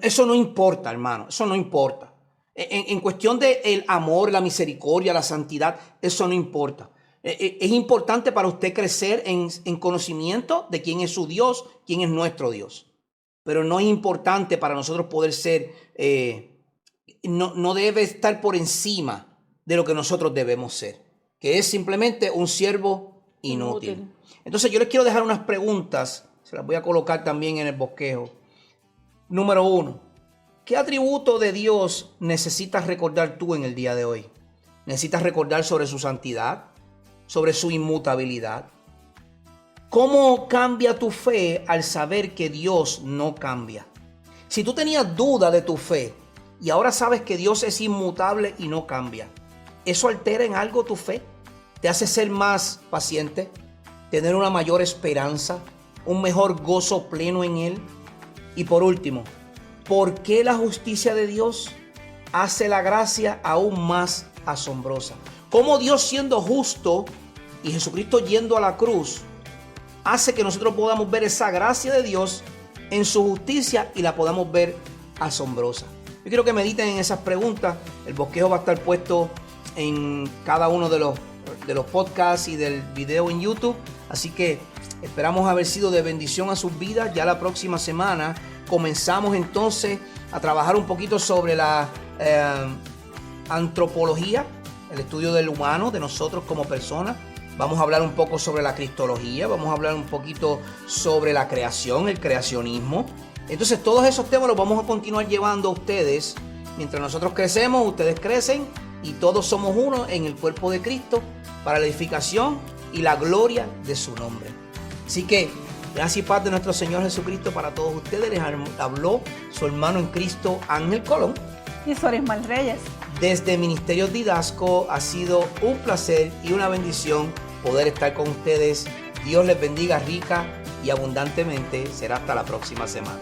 Speaker 1: Eso no importa, hermano, eso no importa. En cuestión del amor, la misericordia, la santidad, eso no importa. Es importante para usted crecer en conocimiento de quién es su Dios, quién es nuestro Dios. Pero no es importante para nosotros poder ser, no debe estar por encima de lo que nosotros debemos ser, que es simplemente un siervo inútil. Entonces yo les quiero dejar unas preguntas, se las voy a colocar también en el bosquejo. Número 1, ¿qué atributo de Dios necesitas recordar tú en el día de hoy? ¿Necesitas recordar sobre su santidad? ¿Sobre su inmutabilidad? ¿Cómo cambia tu fe al saber que Dios no cambia? Si tú tenías duda de tu fe y ahora sabes que Dios es inmutable y no cambia, ¿eso altera en algo tu fe? ¿Te hace ser más paciente? ¿Tener una mayor esperanza? ¿Un mejor gozo pleno en Él? Y por último, ¿por qué la justicia de Dios hace la gracia aún más asombrosa? ¿Cómo Dios siendo justo y Jesucristo yendo a la cruz hace que nosotros podamos ver esa gracia de Dios en su justicia y la podamos ver asombrosa? Yo quiero que mediten en esas preguntas. El bosquejo va a estar puesto en cada uno de los podcasts y del video en YouTube. Así que esperamos haber sido de bendición a sus vidas. Ya la próxima semana comenzamos entonces a trabajar un poquito sobre la antropología, el estudio del humano, de nosotros como personas. Vamos a hablar un poco sobre la cristología, vamos a hablar un poquito sobre la creación, el creacionismo. Entonces todos esos temas los vamos a continuar llevando a ustedes. Mientras nosotros crecemos, ustedes crecen y todos somos uno en el cuerpo de Cristo para la edificación y la gloria de su nombre. Así que gracias y paz de nuestro Señor Jesucristo para todos ustedes. Les habló su hermano en Cristo, Ángel Colón.
Speaker 2: Y Sorismal Reyes.
Speaker 1: Desde Ministerios Didasco ha sido un placer y una bendición poder estar con ustedes. Dios les bendiga rica y abundantemente. Será hasta la próxima semana.